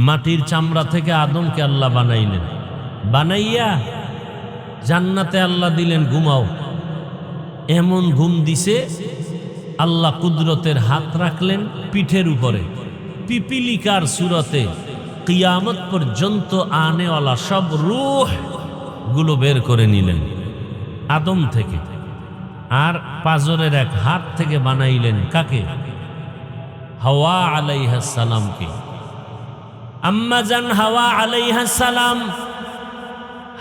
মাটির চামড়া থেকে আদমকে আল্লাহ বানাইলেন। বানাইয়া জান্নাতে আল্লাহ দিলেন, ঘুমাও। এমন ঘুম দিছে, আল্লাহ কুদরতের হাত রাখলেন পিঠের উপরে, পিপিলিকার সুরতে কিয়ামত পর্যন্ত আনেওয়ালা সব রূহ গুলো বের করে নিলেন আদম থেকে। আর পাজরের এক হাত থেকে বানাইলেন কাকে? হাওয়া আলাইহিস সালামকে। আম্মা জান হাওয়া আলাইহিস সালাম,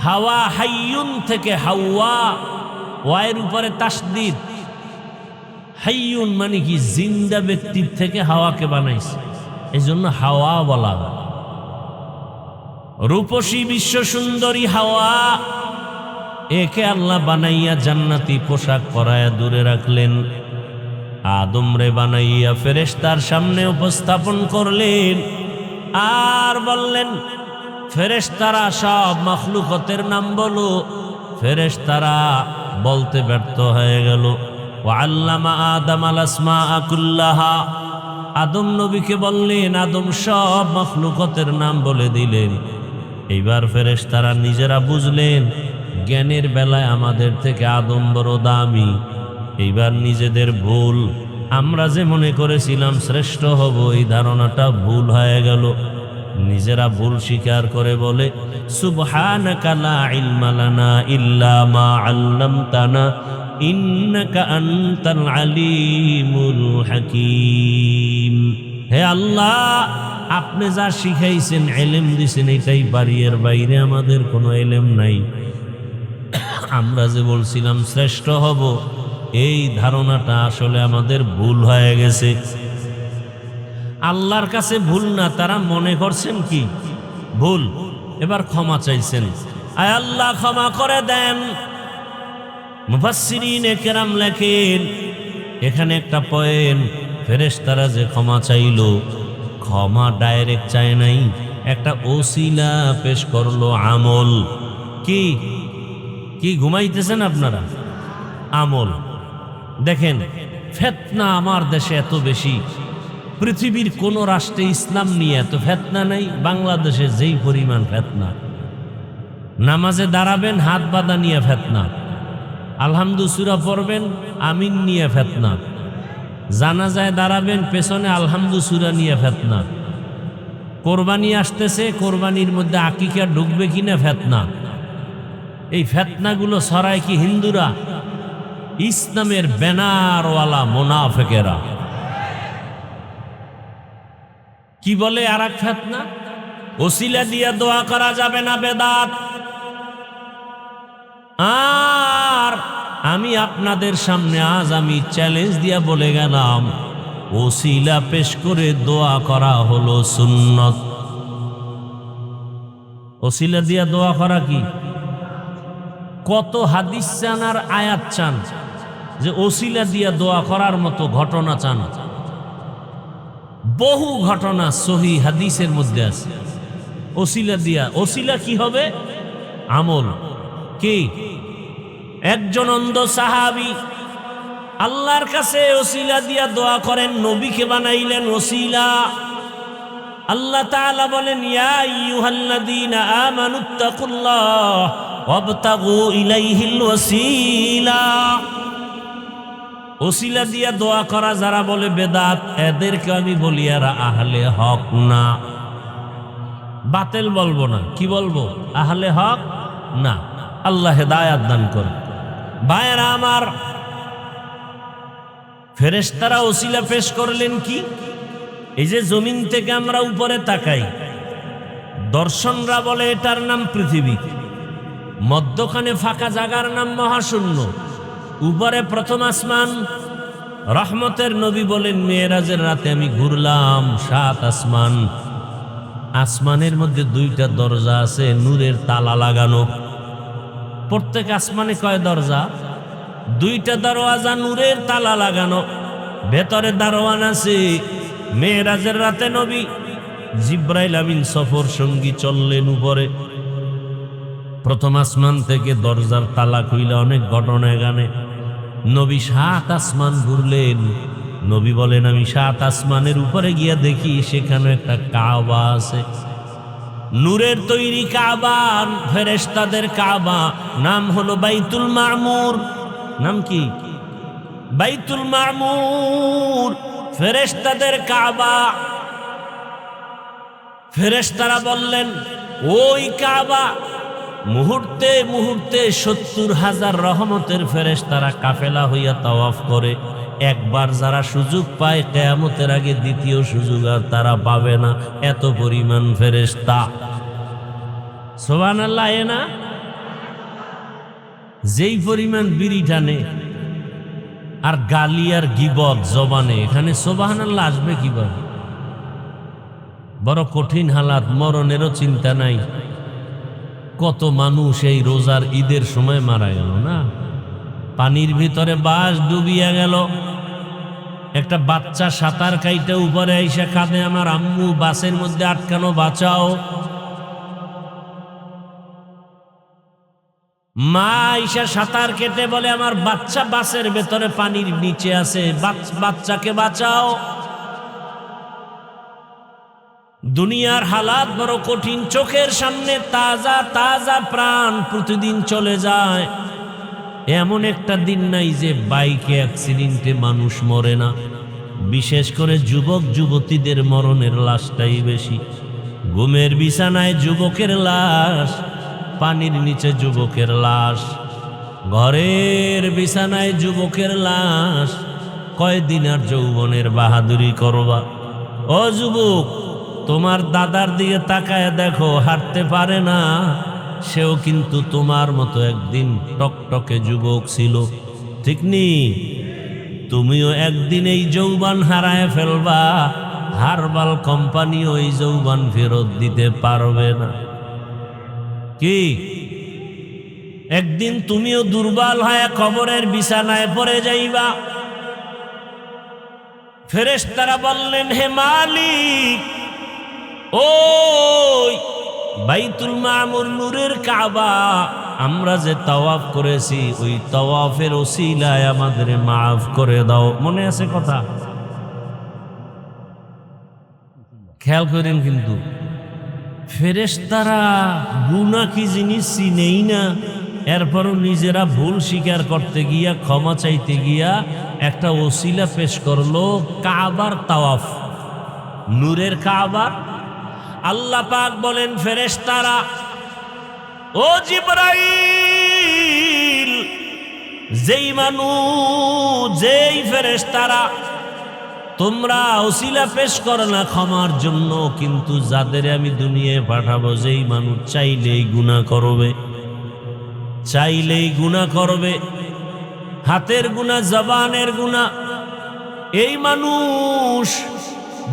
হাওয়া হাইয়ুন থেকে হাওয়া, ওয়ায়ের উপরে তাসদীদ। হাইয়ুন মানে কি? জিন্দা ব্যক্তির থেকে হাওয়াকে বানাইছে, এই জন্য হাওয়া বলা। রূপসী বিশ্ব সুন্দরী হাওয়া, একে আল্লাহ বানাইয়া জান্নাতি পোশাক পরায়া দূরে রাখলেন। আদম রে বানাইয়া ফেরেশতার সামনে উপস্থাপন করলেন, আর বললেন, ফেরেশতারা সব মাখলুকতের নাম বলো। ফেরেশতারা বলতে ব্যর্থ হয়ে গেল। ওয়াল্লামা আদম আল আসমাআ কুল্লাহা, আদম নবীকে বললেন, আদম সব মাখলুকতের নাম বলে দিলেন। এইবার ফেরেশতারা নিজেরা বুঝলেন, জ্ঞানের বেলায় আমাদের থেকে আদম বড় দামি। এইবার নিজেদের ভুল, আমরা যে মনে করেছিলাম শ্রেষ্ঠ হব, এই ধারণাটা ভুল হয়ে গেল। নিজেরা ভুল স্বীকার করে বলে, সুবহানাকা লা ইলমা লানা ইল্লা মা আল্লামতানা ইন্নাকা আনতাল আলিমুল হাকীম। হে আল্লাহ, আপনি যা শিখাইছেন, ইলম দিয়েছেন, এটাই পারি, এর বাইরে আমাদের কোনো ইলম নাই। আমরা যে বলছিলাম শ্রেষ্ঠ হব, এই ধারণাটা আসলে আমাদের ভুল হয়ে গেছে। আল্লাহর কাছে ভুল না, তারা মনে করছেন কি ভুল। এবার ক্ষমা চাইছেন, আয় আল্লাহ ক্ষমা করে দেন। মুফাসসিরিনে কেরাম লেখেন, এখানে একটা পয়েন্ট, ফেরেশতারা যে ক্ষমা চাইল, ক্ষমা ডাইরেক্ট চায় নাই, একটা ওসিলা পেশ করলো, আমল। কি কি ঘুমাইতেছেন আপনারা? আমল। দেখেন, ফিতনা আমার দেশে এত বেশি, পৃথিবীর কোন রাষ্ট্রে ইসলাম নিয়ে এত ফিতনা নাই। বাংলাদেশে যেই পরিমাণ ফিতনা, নামাজে দাঁড়াবেন হাত বাঁধা নিয়ে ফিতনা, আলহামদু সূরা পড়বেন আমিন নিয়ে ফিতনা, জানাজায় দাঁড়াবেন পেছনে আলহামদু সূরা নিয়ে ফিতনা, কোরবানি আসতেছে, কোরবানির মধ্যে আকিকা ঢুকবে কিনা ফিতনা, এই ফিতনাগুলো ছড়ায় কি হিন্দুরা? ইসলামের ব্যানারওয়ালা মুনাফিকেরা। কি বলে আর এক ফিতনা? ওসিলা দিয়ে দোয়া করা যাবে না, বেদাত। আর আমি আপনাদের সামনে আজ আমি চ্যালেঞ্জ দিয়া বলে গেলাম, ওসিলা পেশ করে দোয়া করা হলো সুন্নত। ওসিলা দিয়া দোয়া করা কি? কত হাদিস চান আর আয়াত চান যে ওসিলা দিয়া দোয়া করার মতো ঘটনা চান? বহু ঘটনা সহি হাদিসের মধ্যে আছে ওসিলা দিয়া। ওসিলা কি হবে? আমল। কি? একজন অন্ধ সাহাবী আল্লাহর কাছে ওসিলা দিয়া দোয়া করেন, নবীকে বানাইলেন ওসিলা। আল্লাহ তাআলা বলেন, ইয়া আইয়ুহাল্লাযীনা আমানুত্তাকুল্লাহ ওয়াবতাগু ইলাইহিল ওসিলা। ওসিলা দিয়া দোয়া করা যারা বলে বেদাত, এদেরকে আমি বলি এরা আহলে হক না। বাতিল বলবো না, কি বলবো? আহলে হক না। আল্লাহ হেদায়াত দান করে। ভাইয়েরা আমার, ফেরেশতারা ওসিলা পেশ করলেন কি? এই যে জমিন থেকে আমরা উপরে তাকাই, দর্শনরা বলে এটার নাম পৃথিবী, মধ্যখানে ফাঁকা জায়গার নাম মহাশূন্য, উপরে প্রথম আসমান। রহমতের নবী বলেন, মেরাজের রাতে আমি ঘুরলাম 7 আসমান। আসমানের মধ্যে 2টা দরজা আছে, নূরের তালা লাগানো। প্রত্যেক আসমানে কয় দরজা? 2টা দরওয়াজা, নূরের তালা লাগানো। ভেতরে দারোয়ান আছে। মেরাজের রাতে নবী জিব্রাইল আমিন সফর সঙ্গী চললেন উপরে। প্রথম আসমান থেকে দরজার তালা খুইলা অনেক ঘটনা গানে নবী 7 আসমান ঘুরলেন। নবী বলেন, আমি 7 আসমানের উপরে গিয়া দেখি সেখানে একটা কাবা আছে, নূরের তৈরি কাবা, ফেরেশতাদের কাবা। নাম হলো বাইতুল মামুর। নাম কি? বাইতুল মামুর, ফেরেশতাদের কাবা। ফেরেশতারা বললেন, ওই কাবা মুহূর্তে মুহূর্তে 70,000 রহমতের ফেরেশতারা কাফেলা হইয়া তাওয়াফ করে। একবার যারা সুযোগ পায়, কিয়ামতের আগে দ্বিতীয় সুযোগ আর তারা পাবে না, এত পরিমাণ ফেরেশতা। সুবহানাল্লাহ। না যেই পরিমাণ বিড়ি টানে আর গালি আর গিবত জবানে, এখানে সুবহানাল্লাহ আসবে কিভাবে? বড় কঠিন হালাত, মরণেরও চিন্তা নাই। কত মানুষ এই রোজার ঈদের সময় মারা গেল না? পানির ভিতরে বাস ডুবিয়া গেল। একটা বাচ্চা সাঁতার কাইতে উপরে আইসা কাঁদে, আমার আম্মু বাসের মধ্যে আটকানো, বাঁচাও। মা আইসা সাঁতার কেটে বলে, আমার বাচ্চা বাসের ভেতরে পানির নিচে আছে, বাচ্চাকে বাঁচাও। দুনিয়ার হালাত বড় কঠিন। চোখের সামনে তাজা তাজা প্রাণ প্রতিদিন চলে যায়। এমন একটা দিন নাই যে বাইকে অ্যাক্সিডেন্টে মানুষ মরে না। বিশেষ করে যুবক যুবতীদের মরণের লাশটাই বেশি। ঘুমের বিছানায় যুবকের লাশ, পানির নিচে যুবকের লাশ, ঘরের বিছানায় যুবকের লাশ। কয়দিন আর যৌবনের বাহাদুরি করবা? ও যুবক, তোমার দাদার দিকে তাকায় দেখো, হাঁটতে পারে না, সেও কিন্তু তোমার মতো একদিন টকটকে যুবক ছিল, ঠিক নি? তুমিও একদিন এই যৌবন হারায় ফেলবা। হারবাল কোম্পানি ওই যৌবন ফেরত দিতে পারবে না। কি? একদিন তুমিও দুর্বল হয়ে কবরের বিছানায় পড়ে যাইবা। ফেরেশতারা বললেন, হে মালিক, ওই বাইতুল মামুর, নূরের কাবা, আমরা যে তাওয়াফ করেছি ওই তাওয়াফের ওসিলায় আমাদের মাফ করে দাও। মনে আছে কথা? খেয়াল করেন কিন্তু ফেরেশতারা গুনাহ কি জিনিস চিনেই না, এরপরও নিজেরা ভুল স্বীকার করতে গিয়া, ক্ষমা চাইতে গিয়া একটা ওসিলা পেশ করলো, কাবার তাওয়াফ, নূরের কাবা। আল্লাহ পাক বলেন, ফেরেশতারা, ও জিবরাইল, যেই মানুষ যেই ফেরেশতারা তোমরা ওসিলা পেশ করো না ক্ষমার জন্য, কিন্তু যাদের আমি দুনিয়ায় পাঠাবো যেই মানুষ চাইলেই গুনাহ করবে, চাইলেই গুনাহ করবে, হাতের গুনাহ, জবানের গুনাহ, এই মানুষ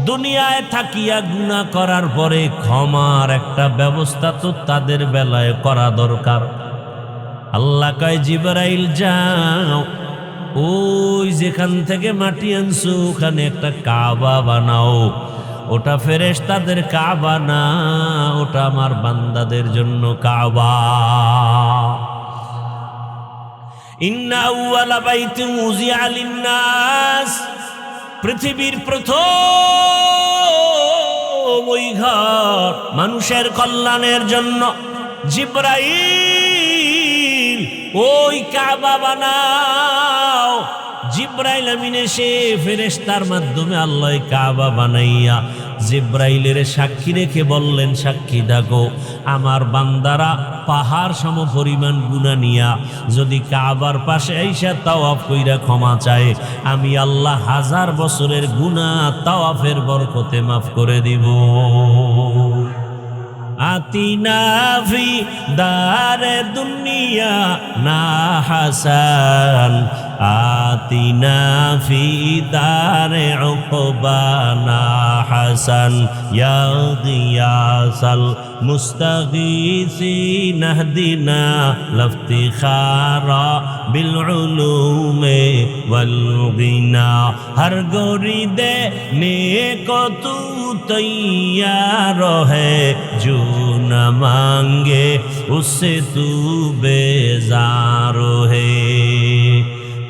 দুনিয়ায় থাকিয়া গুনাহ করার পরে ক্ষমার একটা ব্যবস্থা তো তাদের বেলায় করা দরকার। আল্লাহ কয় জিবরাইল যাও, ওই যেখান থেকে মাটি আনছো ওখানে একটা কাবা বানাও। ওটা ফেরেশতাদের কাবা না, ওটা আমার বান্দাদের জন্য কাবা। ইন্না আউয়ালা বাইতিন উযিআ লিন-নাস, পৃথিবীর প্রথম ওই ঘর মানুষের কল্যাণের জন্য। জিবরাইল ওই কাবা বানাও। জিবরাইল আমিন এসে ফেরেশতার মাধ্যমে আল্লাহ কাবা বানাইয়া জিবরাইলের সাক্ষী রেখে বললেন, সাক্ষী থাকো আমার বান্দারা পাহাড় সম পরিমাণ গুনাহ নিয়া যদি কাবার পাশে আইসা তাওয়াফ কইরা ক্ষমা চায়, আমি আল্লাহ 1000 বছরের গুনাহ তাওয়াফের বরকতে মাফ করে দিব। আতিনা ফি দারে দুনিয়া না হাসান, আতিনা ফি দারে উকবা না হাসান, ইয়া গিয়াসাল মুস্তাগীসিন ইহদিনা লাফতিখারা বিল উলুমে ওয়াল গিনা। হর গোরি দে নেকো তু তৈয়ার है, जो न मांगे उससे तू बेजार है।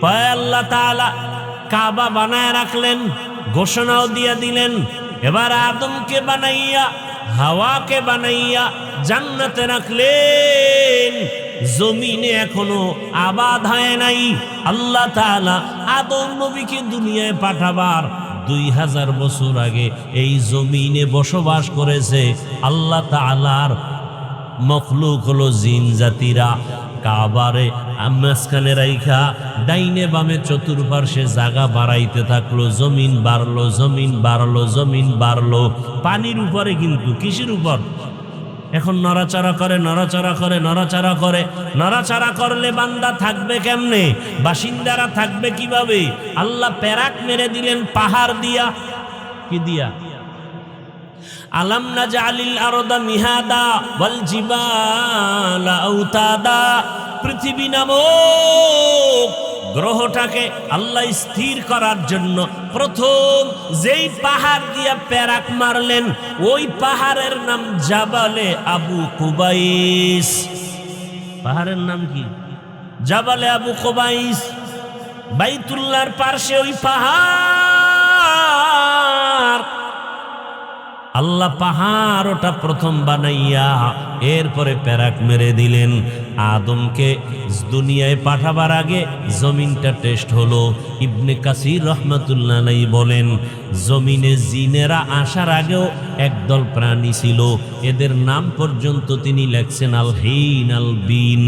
পায় আল্লাহ তাআলা কাবা বানায় রাখলেন, ঘোষণাও দিয়ে দিলেন। এবার আদমকে বানাইয়া হাওয়াকে বানাইয়া জান্নাতে রাখলেন। জমিনে এখনো আবাদ হয় নাই। আল্লাহ তাআলা আদম নবীকে দুনিয়ায় পাঠাবার 2000 বছর আগে এই জমিনে বসবাস করেছে। আল্লাহ তাআলার মখলুক হলো জিন জাতিরা। কাবারে মাঝখানে রাইখা ডাইনে বামে চতুর্পার্শ্বে জায়গা বাড়াইতে থাকলো। জমিন বাড়লো, জমিন বাড়লো, জমিন বাড়লো। পানির উপরে, কিন্তু কিসের উপর? এখন নড়াচড়া করে, নড়াচড়া করে, নড়াচড়া করে। নড়াচড়া করলে বান্দা থাকবে কেমনে? বাসিন্দারা থাকবে কিভাবে? আল্লাহ প্যারাক মেরে দিলেন পাহাড় দিয়া। কি দিয়া? আলাম নাজআলিল আরদা মিহাদা ওয়াল জিবালা আওতাদা। পৃথিবী নামক গ্রহটাকে আল্লাহ স্থির করার জন্য প্রথম যেই পাহাড় দিয়া প্যারাক মারলেন, ওই পাহাড়ের নাম জাবালে আবু কুবাইস। পাহাড়ের নাম কি? জাবালে আবু কুবাইস। বাইতুল্লাহর পাশে ওই পাহাড়। আল্লাহ পাহাড় ওটা প্রথম বানাইয়া এরপরে প্যারাক মেরে দিলেন। আদমকে দুনিয়ায় পাঠাবার আগে জমিনটা টেস্ট হলো। ইবনে কাসির রহমাতুল্লাহ আলাইহি বলেন, জমিনে জিনেরা আসার আগেও একদল প্রাণী ছিল, এদের নাম পর্যন্ত তিনি লেখছেন আল হিন আল বিন।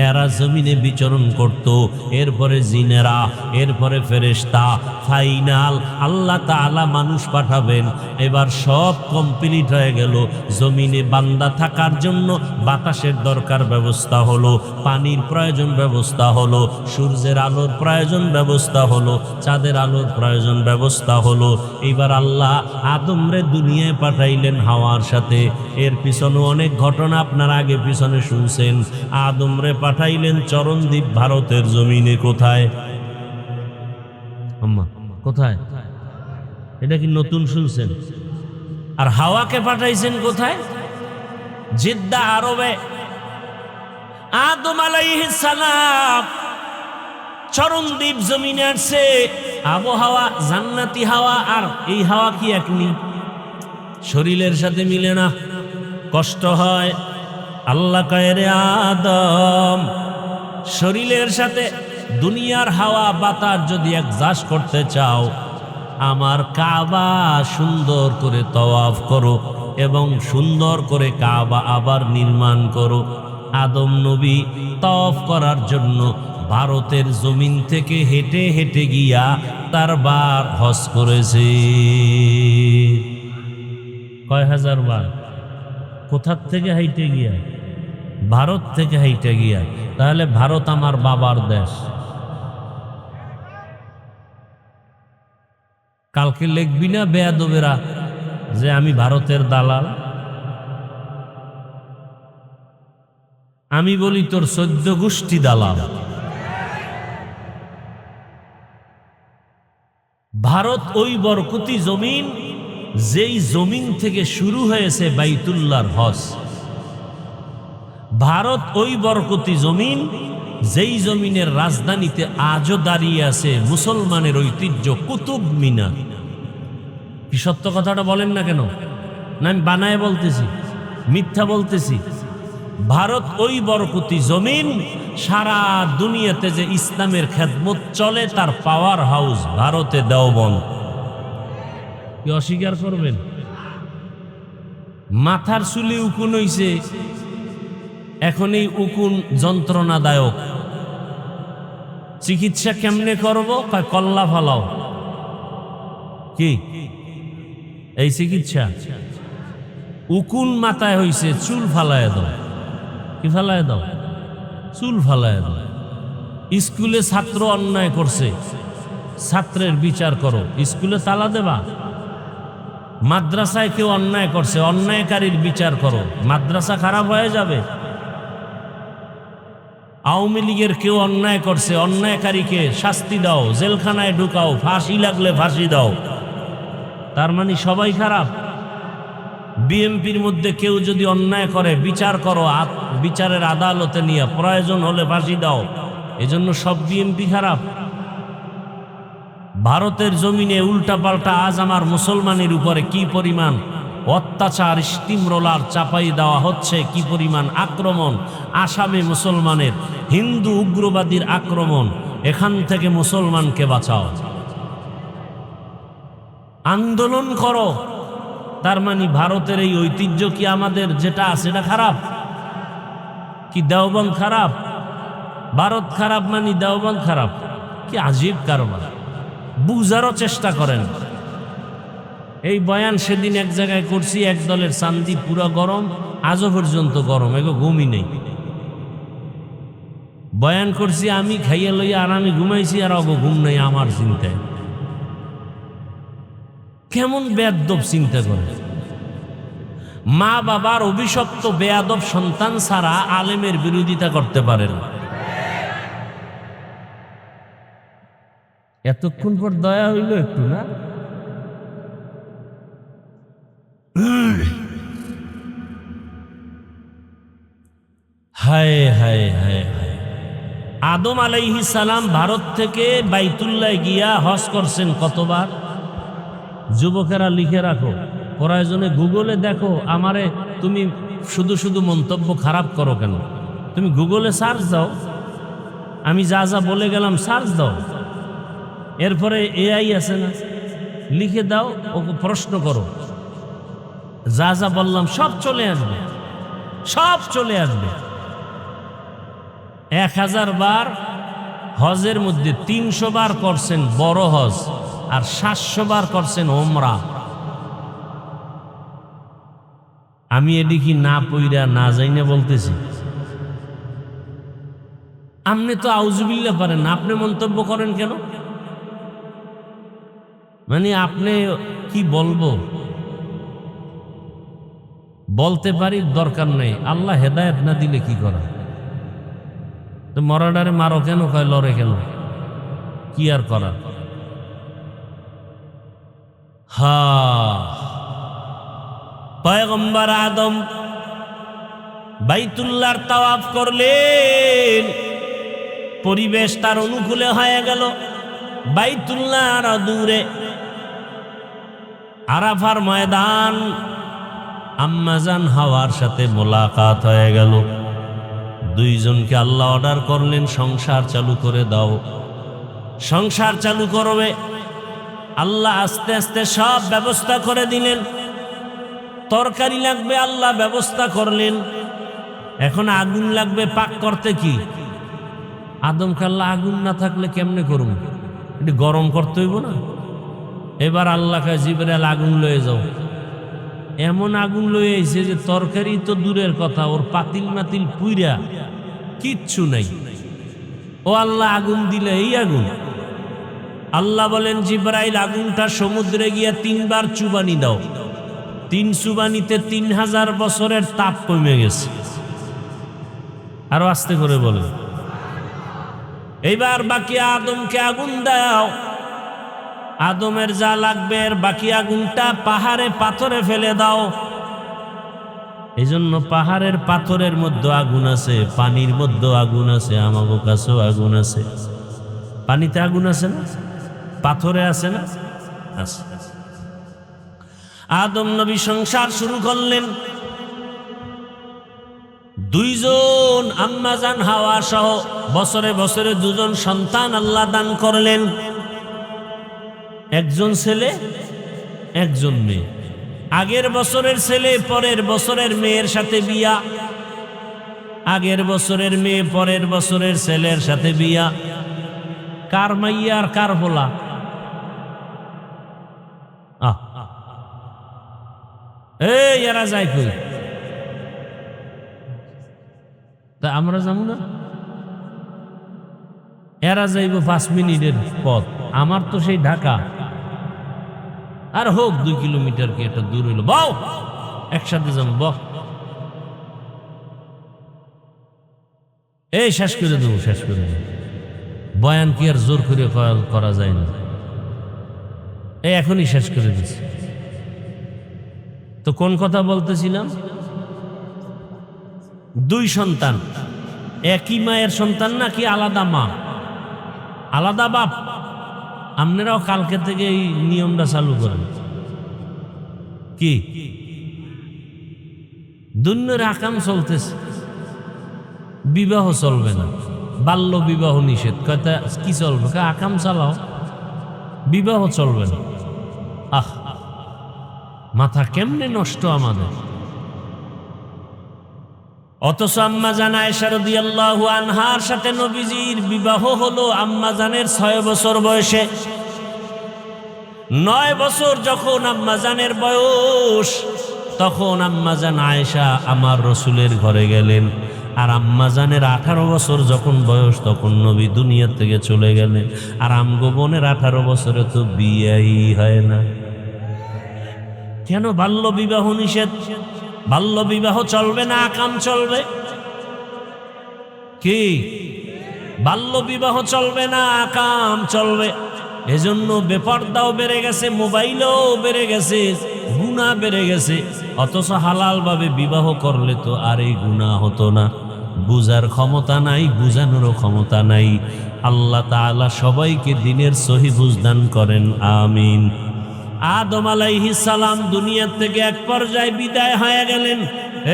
এরা জমিনে বিচরণ করত। এরপরে জিনেরা, এরপরে ফেরেশতা। ফাইনাল আল্লাহ তাআলা মানুষ পাঠাবেন। এবার সব কমপ্লিট হয়ে গেল। জমিনে বান্দা থাকার জন্য বাতাসের দরকার ব্যবস্থা হলো, পানির প্রয়োজন ব্যবস্থা হলো, সূর্যের আলোর প্রয়োজন ব্যবস্থা হলো, চাঁদের আলোর প্রয়োজন ব্যবস্থা হলো। এইবার আল্লাহ আদমরে দুনিয়ায় পাঠাইলেন হাওয়ার সাথে। এর পিছনে অনেক ঘটনা আপনার আগে পিছনে শুনছেন। আদমরে পাঠাইলেন চরণদ্বীপ, ভারতের জমিনে। কোথায়? আম্মা কোথায়? এটা কি নতুন শুনছেন? আর হাওয়াকে পাঠাইছেন কোথায়? জিদ্দা, আরবে। আদম আলাইহিস সালাম চরণদ্বীপ জমিনে আসছে। আবহাওয়া জান্নাতি হাওয়া, আর এই হাওয়া কি একনি? শরীরের সাথে মিলে না, কষ্ট হয়। আল্লাহ কয়, রে আদম, শরীরের সাথে দুনিয়ার হাওয়া বাতাস যদি অ্যাডজাস্ট করতে চাও, আমার কাবা সুন্দর করে তওয়াফ করো এবং সুন্দর করে কাবা আবার নির্মাণ করো। আদম নবী তওয়াফ করার জন্য ভারতের জমিন থেকে হেঁটে হেঁটে গিয়া তার বার হজ করেছে। কয় হাজার বার? কোথার থেকে হাইটে গিয়া? ভারত থেকে হাইটে গিয়া। তাহলে ভারত আমার বাবার দেশ। কালকে লিখবি না বেয়াদবেরা যে আমি ভারতের দালাল? আমি বলি তোর 14 গোষ্ঠী দালাল। ভারত ওই বরকতি জমিন, যেই জমিন থেকে শুরু হয়েছে বাইতুল্লাহর হজ। ভারত ওই বরকতি জমিন, যেই জমিনের রাজধানীতে আজও দাঁড়িয়ে আছে মুসলমানের ঐতিহ্য কুতুব মিনার। কি সত্য কথাটা বলেন না কেন? না আমি বানায় বলতেছি, মিথ্যা বলতেছি? ভারত ওই বরকতি জমিন, সারা দুনিয়াতে যে ইসলামের খেদমত চলে তার পাওয়ার হাউস ভারতে দেওবন্দ। কি অস্বীকার করবেন? মাথার চুলে উকুন হইছে, এখন এই উকুন যন্ত্রণাদায়ক। চিকিৎসা কেমনে করব? কল্লা ফালাও। কি এই চিকিৎসা? উকুন মাথায় হইছে, চুল ফালায় দাও। কি ফালায় দাও? চুল ফালায় দাও। স্কুলে ছাত্র অন্যায় করছে, ছাত্রের বিচার করো। স্কুলে তালা দেবা? মাদ্রাসায় কেউ অন্যায় করছে, অন্যায়কারীর বিচার করো। মাদ্রাসা খারাপ হয়ে যাবে? আওয়ামী লীগের কেউ অন্যায় করছে, অন্যায়কারীকে শাস্তি দাও, জেলখানায় ঢুকাও, ফাঁসি লাগলে ফাঁসি দাও। তার মানে সবাই খারাপ? বিএনপির মধ্যে কেউ যদি অন্যায় করে বিচার করো, বিচারের আদালতে নিয়ে প্রয়োজন হলে ফাঁসি দাও। এজন্য সব বিএনপি খারাপ? ভারতের জমিনে উল্টাপাল্টা আজ আমার মুসলমানের উপরে কি পরিমাণ অত্যাচার, স্টিম রোলার চাপাই দেওয়া হচ্ছে, কি পরিমাণ আক্রমণ। আসামে মুসলমানের, হিন্দু উগ্রবাদীর আক্রমণ। এখান থেকে মুসলমানকে বাঁচাও, আন্দোলন করো। তার মানে ভারতের এই ঐতিহ্য কি আমাদের যেটা আছে এটা খারাপ? কি দেওবন্দ খারাপ? ভারত খারাপ মানে দেওবন্দ খারাপ? কি আজীব কারবার! বুঝারও চেষ্টা করেন। এই বয়ান সেদিন এক জায়গায় করছি, এক দলের চান্দি পুরা গরম, আজও পর্যন্ত গরম, এগো ঘুমই নেই। বয়ান করছি আমি, খাইয়া লইয়া আর আমি ঘুমাইছি, আর অগো ঘুম নেই আমার চিন্তায়। কেমন বেয়াদব চিন্তা করে! মা বাবার অভিশপ্ত বেয়াদব সন্তান ছাড়া আলেমের বিরোধিতা করতে পারে না। এতক্ষণ পর দয়া হইল একটু, না? হায় হায় হায় হায়! আদম আলাইহিস সালাম ভারত থেকে বাইতুল্লাহ গিয়া হজ করছেন কতবার? যুবকেরা লিখে রাখো, প্রয়োজনে গুগলে দেখো। আমারে তুমি শুধু শুধু মন্তব্য খারাপ করো কেন? তুমি গুগলে সার্চ দাও, আমি যা যা বলে গেলাম সার্চ দাও। এরপরে এআই আছে না, লিখে দাও, ওকে প্রশ্ন করো, যা যা বললাম সব চলে আসবে, সব চলে আসবে। 1000 বার হজের মধ্যে 300 বার করছেন বড় হজ, আর 700 বার করছেন ওমরা। আমি এদিকে না পইরা না যাইনা বলতেছি। আপনি তো আউজুবিল্লাহ পারেন না, আপনি মন্তব্য করেন কেন? মানে আপনি কি বলবো, বলতে পারি, দরকার নেই। আল্লাহ হেদায়েত না দিলে কি করা? তো মরাডারে মারো কেন, কয় লড়ে কেন? কি আর করা? পয়গম্বর আদম বাইতুল্লাহর তাওয়াফ করলেন, পরিবেশ তার অনুকূলে হয়ে গেল। বাইতুল্লাহর দূরে আরাফার ময়দান, আম্মাজান হাওয়ার সাথে মোলাকাত হয়ে গেল। দুইজনকে আল্লাহ অর্ডার করলেন, সংসার চালু করে দাও। সংসার চালু করবে। আল্লাহ আস্তে আস্তে সব ব্যবস্থা করে দিলেন। তরকারি লাগবে, আল্লাহ ব্যবস্থা করলেন। এখন আগুন লাগবে পাক করতে, কি আদম খাল্লা আগুন না থাকলে কেমনে করুন, এটি গরম করতে হইব না। এবার আল্লাহ কয় জিবরাইল আগুন লয়ে যাও। এমন আগুন লয়ে আইছে যে তরকারি তো দূরের কথা, ওর পাতিল মাতিল পুইরা কিচ্ছু নাই। ও আল্লাহ আগুন দিলে এই আগুন। আল্লাহ বলেন জিবরাইল আগুনটা সমুদ্রে গিয়া 3 বার চুবানি দাও। 3 চুবানিতে 3000 বছরের তাপ কমে গেছে। আরো আস্তে করে বলেন। এইবার বাকি আদমকে আগুন দাও। আদমের যা লাগবে এর বাকি আগুনটা পাহাড়ে পাথরে ফেলে দাও। এই জন্য পাহাড়ের পাথরের মধ্যে আগুন আছে, পানির মধ্যে আগুন আছে, আমাগো কাছেও আগুন আছে। পানিতে আগুন আছে না, পাথরে আছে না, আছে। আদম নবী সংসার শুরু করলেন। 2 জন আম্মাজান হাওয়া সহ বছরে বছরে 2 জন সন্তান আল্লাহ দান করলেন। একজন ছেলে, একজন মেয়ে। আগের বছরের ছেলে পরের বছরের মেয়ের সাথে বিয়া, আগের বছরের মেয়ে পরের বছরের ছেলের সাথে বিয়া। কার মাইয়া আর কার হোলা? এই এরা যায় কই? তা আমরা যাবো না? এরা যাইব 5 মিনিটের পথ, আমার তো সেই ঢাকা। আর হোক 2 কিলোমিটার কি একটা দূর হইল, বাও একসাথে যাবো। বহ এই শেষ করে দেবো, শেষ করে দেবো। বয়ান কি আর জোর করে করা যায় না? এই এখনই শেষ করে দিচ্ছি। তো কোন কথা বলতেছিলাম? 2 সন্তান, একই মায়ের সন্তান নাকি আলাদা মা আলাদা বাপ? আপনারাও কালকে থেকে এই নিয়মটা চালু করেন। কি দুনিয়ার আকাম চলতেছে, বিবাহ চলবে না, বাল্য বিবাহ নিষেধ। কয়টা কি চলবে? আকাম চালাও, বিবাহ চলবে না। আহ, মাথা কেমনে নষ্ট আমাদের। অথচ আম্মাজান আয়েশা রাদিয়াল্লাহু আনহার সাথে নবীজির বিবাহ হলো আম্মাজানের 6 বছর বয়সে। 9 বছর যখন আম্মাজানের বয়স, তখন আম্মাজান আয়েশা আমার রসুলের ঘরে গেলেন। আর আম্মাজানের 18 বছর যখন বয়স, তখন নবী দুনিয়া থেকে চলে গেলেন। আর আমগো বোনের 18 বছরে তো বিয়েই হয় না। কেন? বাল্য বিবাহ নিষেধ। বাল্য বিবাহ চলবে না, আকাম চলবে। কি? বাল্য বিবাহ চলবে না, আকাম চলবে। এজন্য বেপরদাও বেড়ে গেছে, মোবাইলও বেড়ে গেছে, গুনাহ বেড়ে গেছে। অথচ হালাল ভাবে বিবাহ করলে তো আর এই গুনাহ হতো না। বুঝার ক্ষমতা নাই, বুঝানোরও ক্ষমতা নাই। আল্লাহ তাআলা সবাইকে দিনের সহি বুঝ দান করেন, আমিন। আদম আলাইহিস সালাম দুনিয়া থেকে এক পর্যায়ে বিদায় হয়ে গেলেন।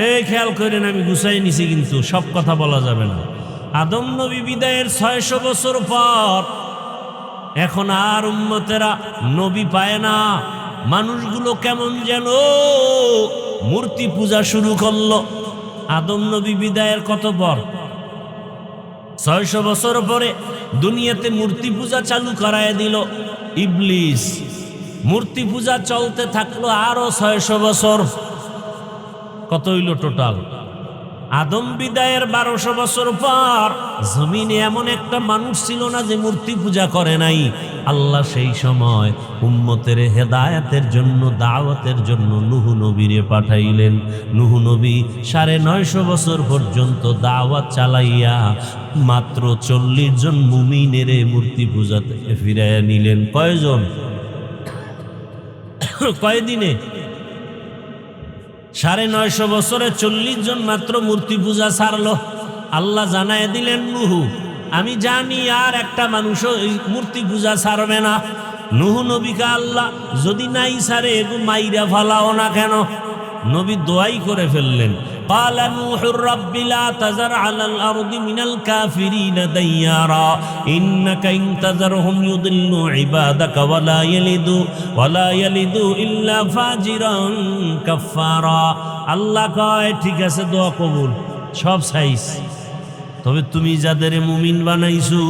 এই খেয়াল করেন, আমি গুছাই নিছি কিন্তু সব কথা বলা যাবে না। আদম নবী বিদায়ের 600 বছর পর এখন আর উম্মতেরা নবী পায় না। মানুষগুলো কেমন যেন মূর্তি পূজা শুরু করলো। আদম নবী বিদায়ের কত পর? 600 বছর পরে দুনিয়াতে মূর্তি পূজা চালু করায় দিল ইবলিস। মূর্তি পূজা চলতে থাকলো আরো 600 বছর। কত হইল টোটাল? আদম বিদায়ের 1200 বছর পর জমিনে এমন একটা মানুষ ছিল না যে মূর্তি পূজা করে নাই। আল্লাহ সেই সময় উম্মতের হেদায়েতের জন্য, দাওয়াতের জন্য নূহ নবীরে পাঠাইলেন। নূহ নবী 950 বছর পর্যন্ত দাওয়াত চালাইয়া মাত্র 40 জন মুমিনের মূর্তি পূজা থেকে ফিরাইয়া নিলেন। কয়জন? কয়দিনে? 950 বছরে 40 জন মাত্র মূর্তি পূজা ছাড়লো। আল্লাহ জানায় দিলেন, নূহ, আমি জানি আর একটা মানুষও এই মূর্তি পূজা ছাড়বে না। নূহ নবীকে আল্লাহ যদি নাই ছাড়ে এগো মাইরা ফালাও না কেন? নবী দোয়াই করে ফেললেন, قال نوح رب لا تذر على الأرض من الكافرين ديارا إنك إن تذرهم يضلوا عبادك ولا يلدوا إلا فاجرا كفارا। আল্লাহ কয় ঠিক আছে, দোয়া কবুল, সব সাইজ। তবে তুমি যাদের মুমিন বানাইছো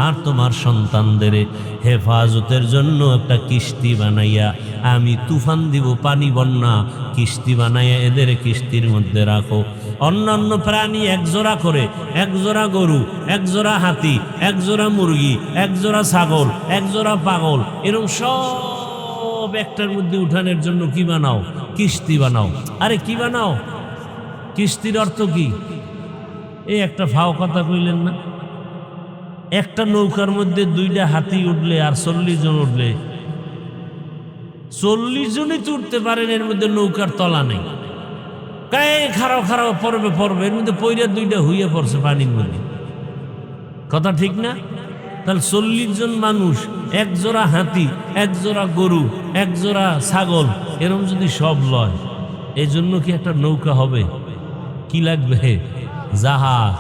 আর তোমার সন্তানদের হেফাজতের জন্য একটা কিস্তি বানাইয়া আমি তুফান দিব, পানি বন্যা, কিস্তি বানাইয়া এদের কিস্তির মধ্যে রাখো। অন্যান্য প্রাণী একজোড়া করে, একজোড়া গরু, একজোড়া হাতি, একজোড়া মুরগি, একজোড়া ছাগল, একজোড়া পাগল, এরকম সব একটার মধ্যে উঠানোর জন্য কি বানাও? কিস্তি বানাও। আরে কি বানাও? কিস্তির অর্থ কি? এই একটা ফাও কথা কইলেন না? একটা নৌকার মধ্যে 2টা হাতি উঠলে আর 40 জন উঠলে, 40 জনই তো উঠতে পারেন, এর মধ্যে নৌকার তলা নেই। খারাপ খারাপ পড়বে এর মধ্যে পইরা 2টা হইয়া পড়ছে পানির মধ্যে। কথা ঠিক না? তাহলে 40 জন মানুষ, একজোড়া হাতি, একজোড়া গরু, একজোড়া ছাগল, এরকম যদি সব লয়, এই জন্য কি একটা নৌকা হবে? কি লাগবে? জাহাজ।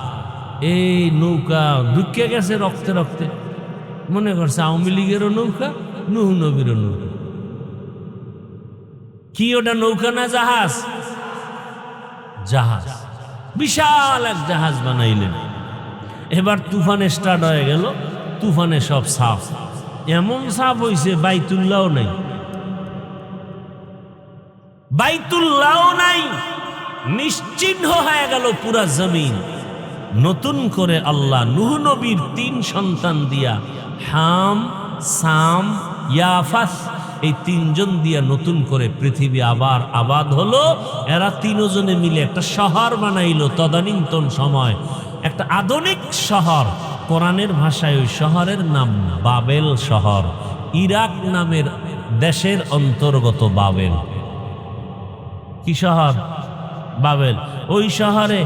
এই নৌকা ঢুকে গেছে রক্তে রক্তে, মনে করছে আওয়ামী লীগেরও নৌকা, নূহ নবীরও নৌকা। কি ওটা নৌকা না জাহাজ? জাহাজ। বিশাল এক জাহাজ বানাইলেন। এবার তুফানে স্টার্ট হয়ে গেল, তুফানে সব সাফ, এমন সাফ হইছে বাইতুল্লাহও নাই, বাইতুল্লাহও নাই, নিশ্চিহ্ন হয়ে গেল পুরা জমিন। নতুন করে আল্লাহ নূহ নবীর 3 সন্তান দিয়া, হাম, সাম, ইয়াফাস, এই 3 জন দিয়া নতুন করে পৃথিবী আবার আবাদ হলো। এরা 3 জনে মিলে একটা শহর বানাইলো। তদানীন্তন সময় একটা আধুনিক শহর, কোরআনের ভাষায় ওই শহরের নাম বাবেল শহর। ইরাক নামের দেশের অন্তর্গত বাবেল। কি শহর? বাবেল। ওই শহরে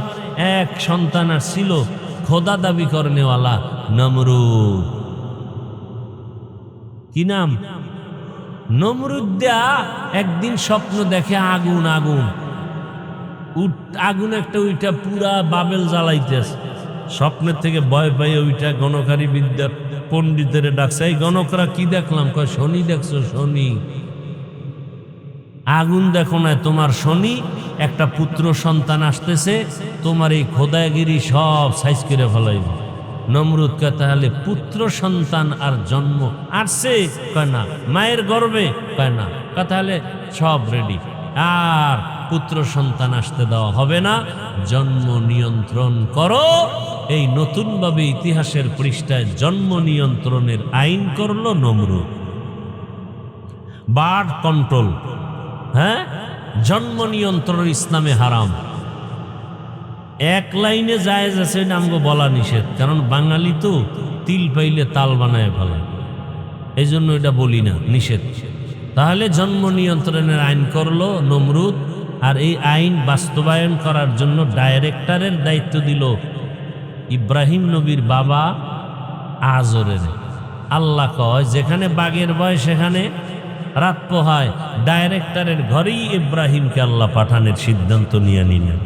এক সন্তান ছিল খোদা দাবি করনেওয়ালা নমরুদ। কি নাম? নমরুদ। একদিন স্বপ্ন দেখে আগুন, আগুন একটা ওইটা পুরা বাবেল জ্বালাইতেছে। স্বপ্নের থেকে ভয় পাই ওইটা গণকারী বিদ্যার পণ্ডিতের ডাকছে, এই গণকরা কি দেখলাম? কয় শনি দেখছো? শনি। আগুন দেখো না, তোমার শনি, একটা পুত্র সন্তান আসতেছে, তোমার এই খোদাগিরি সব সাইজ করে ফেলাইবে। নমরুদ কয় তাহলে পুত্র সন্তান আর জন্ম আসছে? কয় না। মায়ের গর্ভে? কয় না। কয় তাহলে সব রেডি, আর পুত্র সন্তান আসতে দেওয়া হবে না, জন্ম নিয়ন্ত্রণ করো। এই নতুনভাবে ইতিহাসের পৃষ্ঠায় জন্ম নিয়ন্ত্রণের আইন করলো নমরুদ। বার্থ কন্ট্রোল, হ্যাঁ, জন্ম নিয়ন্ত্রণ ইসলামে হারাম। এক লাইনে জায়েজ আছে, এটা আমাকে বলা নিষেধ, কারণ বাঙালি তো তিল পাইলে তাল বানায় ফেলে, এই জন্য এটা বলি না, নিষেধ। তাহলে জন্ম নিয়ন্ত্রণের আইন করলো নমরুদ, আর এই আইন বাস্তবায়ন করার জন্য ডাইরেক্টরের দায়িত্ব দিল ইব্রাহিম নবীর বাবা আজরের। আল্লাহ কয় যেখানে বাঘের ভয় সেখানে রাত পোহায়। ডাইরেক্টরের ঘরেই ইব্রাহিমকে আল্লাহ পাঠানোর সিদ্ধান্ত নিয়ে নিলেন।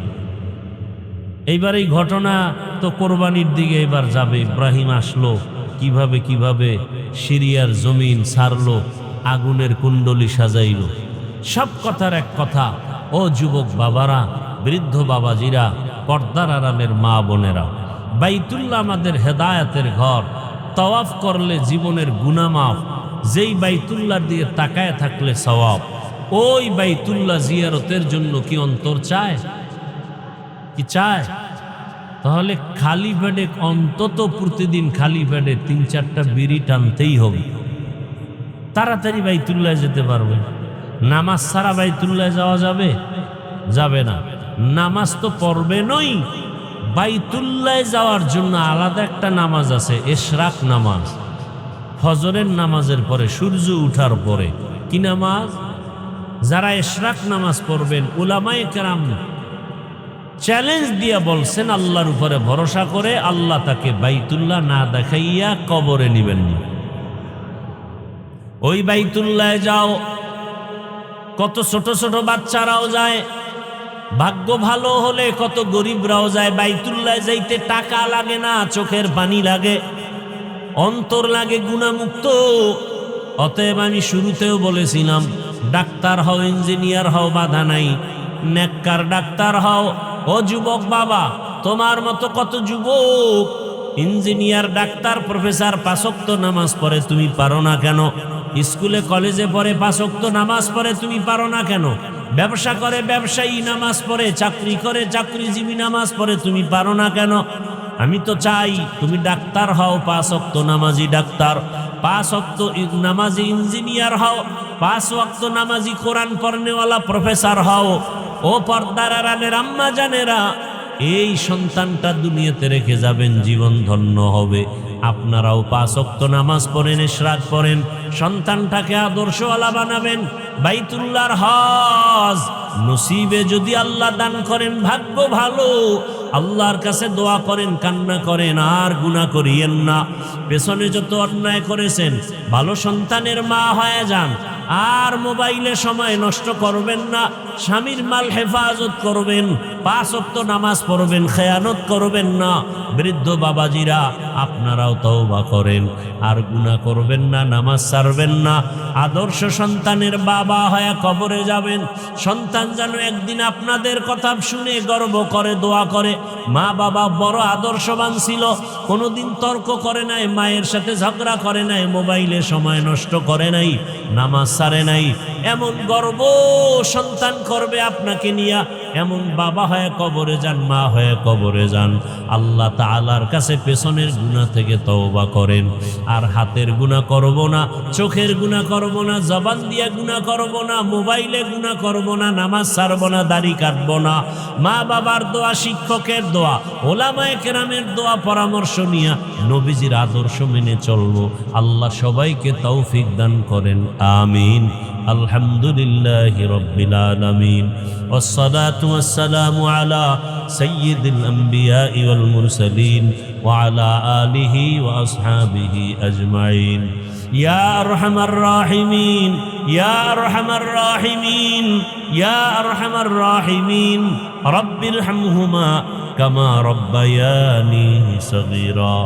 এইবার এই ঘটনা তো কোরবানির দিকে এবার যাবে। ইব্রাহিম আসলো, কিভাবে সিরিয়ার জমিন ছাড়লো, আগুনের কুণ্ডলি সাজাইল। সব কথার এক কথা, ও যুবক বাবারা, বৃদ্ধ বাবাজিরা, পর্দার আরামের মা বোনেরা, বাইতুল্লাহ আমাদের হেদায়েতের ঘর। তওয়াফ করলে জীবনের গুনাহ মাফ। যেই বাইতুল্লাহ দিয়ে তাকায় থাকলে সওয়াব। ওই বাইতুল্লাহ জিয়ারতের জন্য কি অন্তর চায়? কি চায়? তাহলে খালি পেটে, অন্তত প্রতিদিন খালি পেটে 3-4টা বিড়ি টানতেই হবে, তাড়াতাড়ি বাইতুল্লাহ যেতে পারবে। নামাজ ছাড়া বাইতুল্লাহ যাওয়া যাবে? যাবে না। নামাজ তো পড়বে নই, বাইতুল্লাহ যাওয়ার জন্য আলাদা একটা নামাজ আছে, ইশরাক নামাজ। ফজরের নামাজের পরে, সূর্য উঠার পরে। কি নামাজ? যারা ইশরাক নামাজ পড়বেন, উলামায়ে কেরাম চ্যালেঞ্জ দিয়া বলছেন, আল্লাহর উপরে ভরসা করে আল্লাহ তাকে বাইতুল্লাহ না দেখাইয়া কবরে নিবেন না। ওই বাইতুল্লাহ যাও, কত ছোট ছোট বাচ্চারাও যায়, ভাগ্য ভালো হলে কত গরিবরাও যায়। বাইতুল্লাহ যাইতে টাকা লাগে না, চোখের পানি লাগে, অন্তর লাগে গুনাহমুক্ত। অতএব আমি শুরুতেও বলেছিলাম, ডাক্তার হও, ইঞ্জিনিয়ার হও, বাধা নাই, নেককার ডাক্তার হও। ও যুবক বাবা, তোমার মতো কত যুবক ইঞ্জিনিয়ার, ডাক্তার, প্রফেসর 5 ওয়াক্ত নামাজ পড়ে, তুমি পারো না কেন? স্কুলে কলেজে পড়ে 5 ওয়াক্ত নামাজ পড়ে, তুমি পারো না কেন? ব্যবসা করে ব্যবসায়ী নামাজ পড়ে, চাকরি করে চাকরিজীবী নামাজ পড়ে, তুমি পারো না কেন? আমি তো চাই তুমি ডাক্তার হও, 5 ওয়াক্ত নামাজি ডাক্তার, 5 ওয়াক্ত নামাজি ইঞ্জিনিয়ার হও, 5 ওয়াক্ত নামাজি কোরআন পড়নেওয়ালা প্রফেসর হও। ও পর্দার আড়ালের আম্মা জানেরা, এই সন্তানটা দুনিয়াতে রেখে যাবেন, জীবন ধন্য হবে। আপনারাও 5 ওয়াক্ত নামাজ পড়েন, ইশরাক পড়েন, সন্তানটাকে আদর্শওয়ালা বানাবেন। বাইতুল্লাহর হজ নসিবে যদি আল্লাহ দান করেন, ভাগ্য ভালো। আল্লাহর কাছে দোয়া করেন, কান্না করেন, আর গুনাহ করিয়েন না। পেছনে যত অন্যায় করেছেন, ভালো সন্তানের মা হয়ে যান। আর মোবাইলে সময় নষ্ট করবেন না, স্বামীর মাল হেফাজত করবেন, 5 ওয়াক্ত নামাজ পড়বেন, খেয়ানত করবেন না। বৃদ্ধ বাবাজিরা আপনারাও তওবা করেন, আর গুনাহ করবেন না, নামাজ ছাড়বেন না। আদর্শ সন্তানের বাবা হয়ে কবরে যাবেন। সন্তান যেন একদিন আপনাদের কথা শুনে গর্ব করে, দোয়া করে, মা বাবা বড় আদর্শবান ছিল, কোনোদিন তর্ক করে নাই, মায়ের সাথে ঝগড়া করে নাই, মোবাইলে সময় নষ্ট করে নাই, নামাজ ছাড়ে নাই। এমন গর্ব সন্তান করবে আপনাকে নিয়া। এমন বাবা হয়ে কবরে যান, মা হয়ে কবরে যান। আল্লাহ তাআলার কাছে পেছনের গুনাহ থেকে তওবা করেন। আর হাতের গুনাহ করব না, চোখের গুনাহ করব না, জবান দিয়ে গুনাহ করব না, মোবাইলে গুনাহ করব না, নামাজ ছাড়ব না, দাড়ি কাটব না। মা বাবার দোয়া, শিক্ষকের দোয়া, ওলামায়ে কেরামের দোয়া পরামর্শ নিয়ে নবীজির আদর্শ মেনে চলব। আল্লাহ সবাইকে তৌফিক দান করেন, আমিন। আলহামদুলিল্লাহি রাব্বিল আলামিন, ওয়াসসালাতু ওয়াসসালামু আলা সাইয়্যিদিল আমবিয়া ওয়াল মুরসালিন ওয়া আলা আলিহি ওয়া আসহাবিহি আজমাইন। ইয়া আরহামার রাহিমিন, ইয়া আরহামার রাহিমিন, ইয়া আরহামার রাহিমিন, রাব্বিরহামহুমা কামা রাব্বায়ানি সগীরা।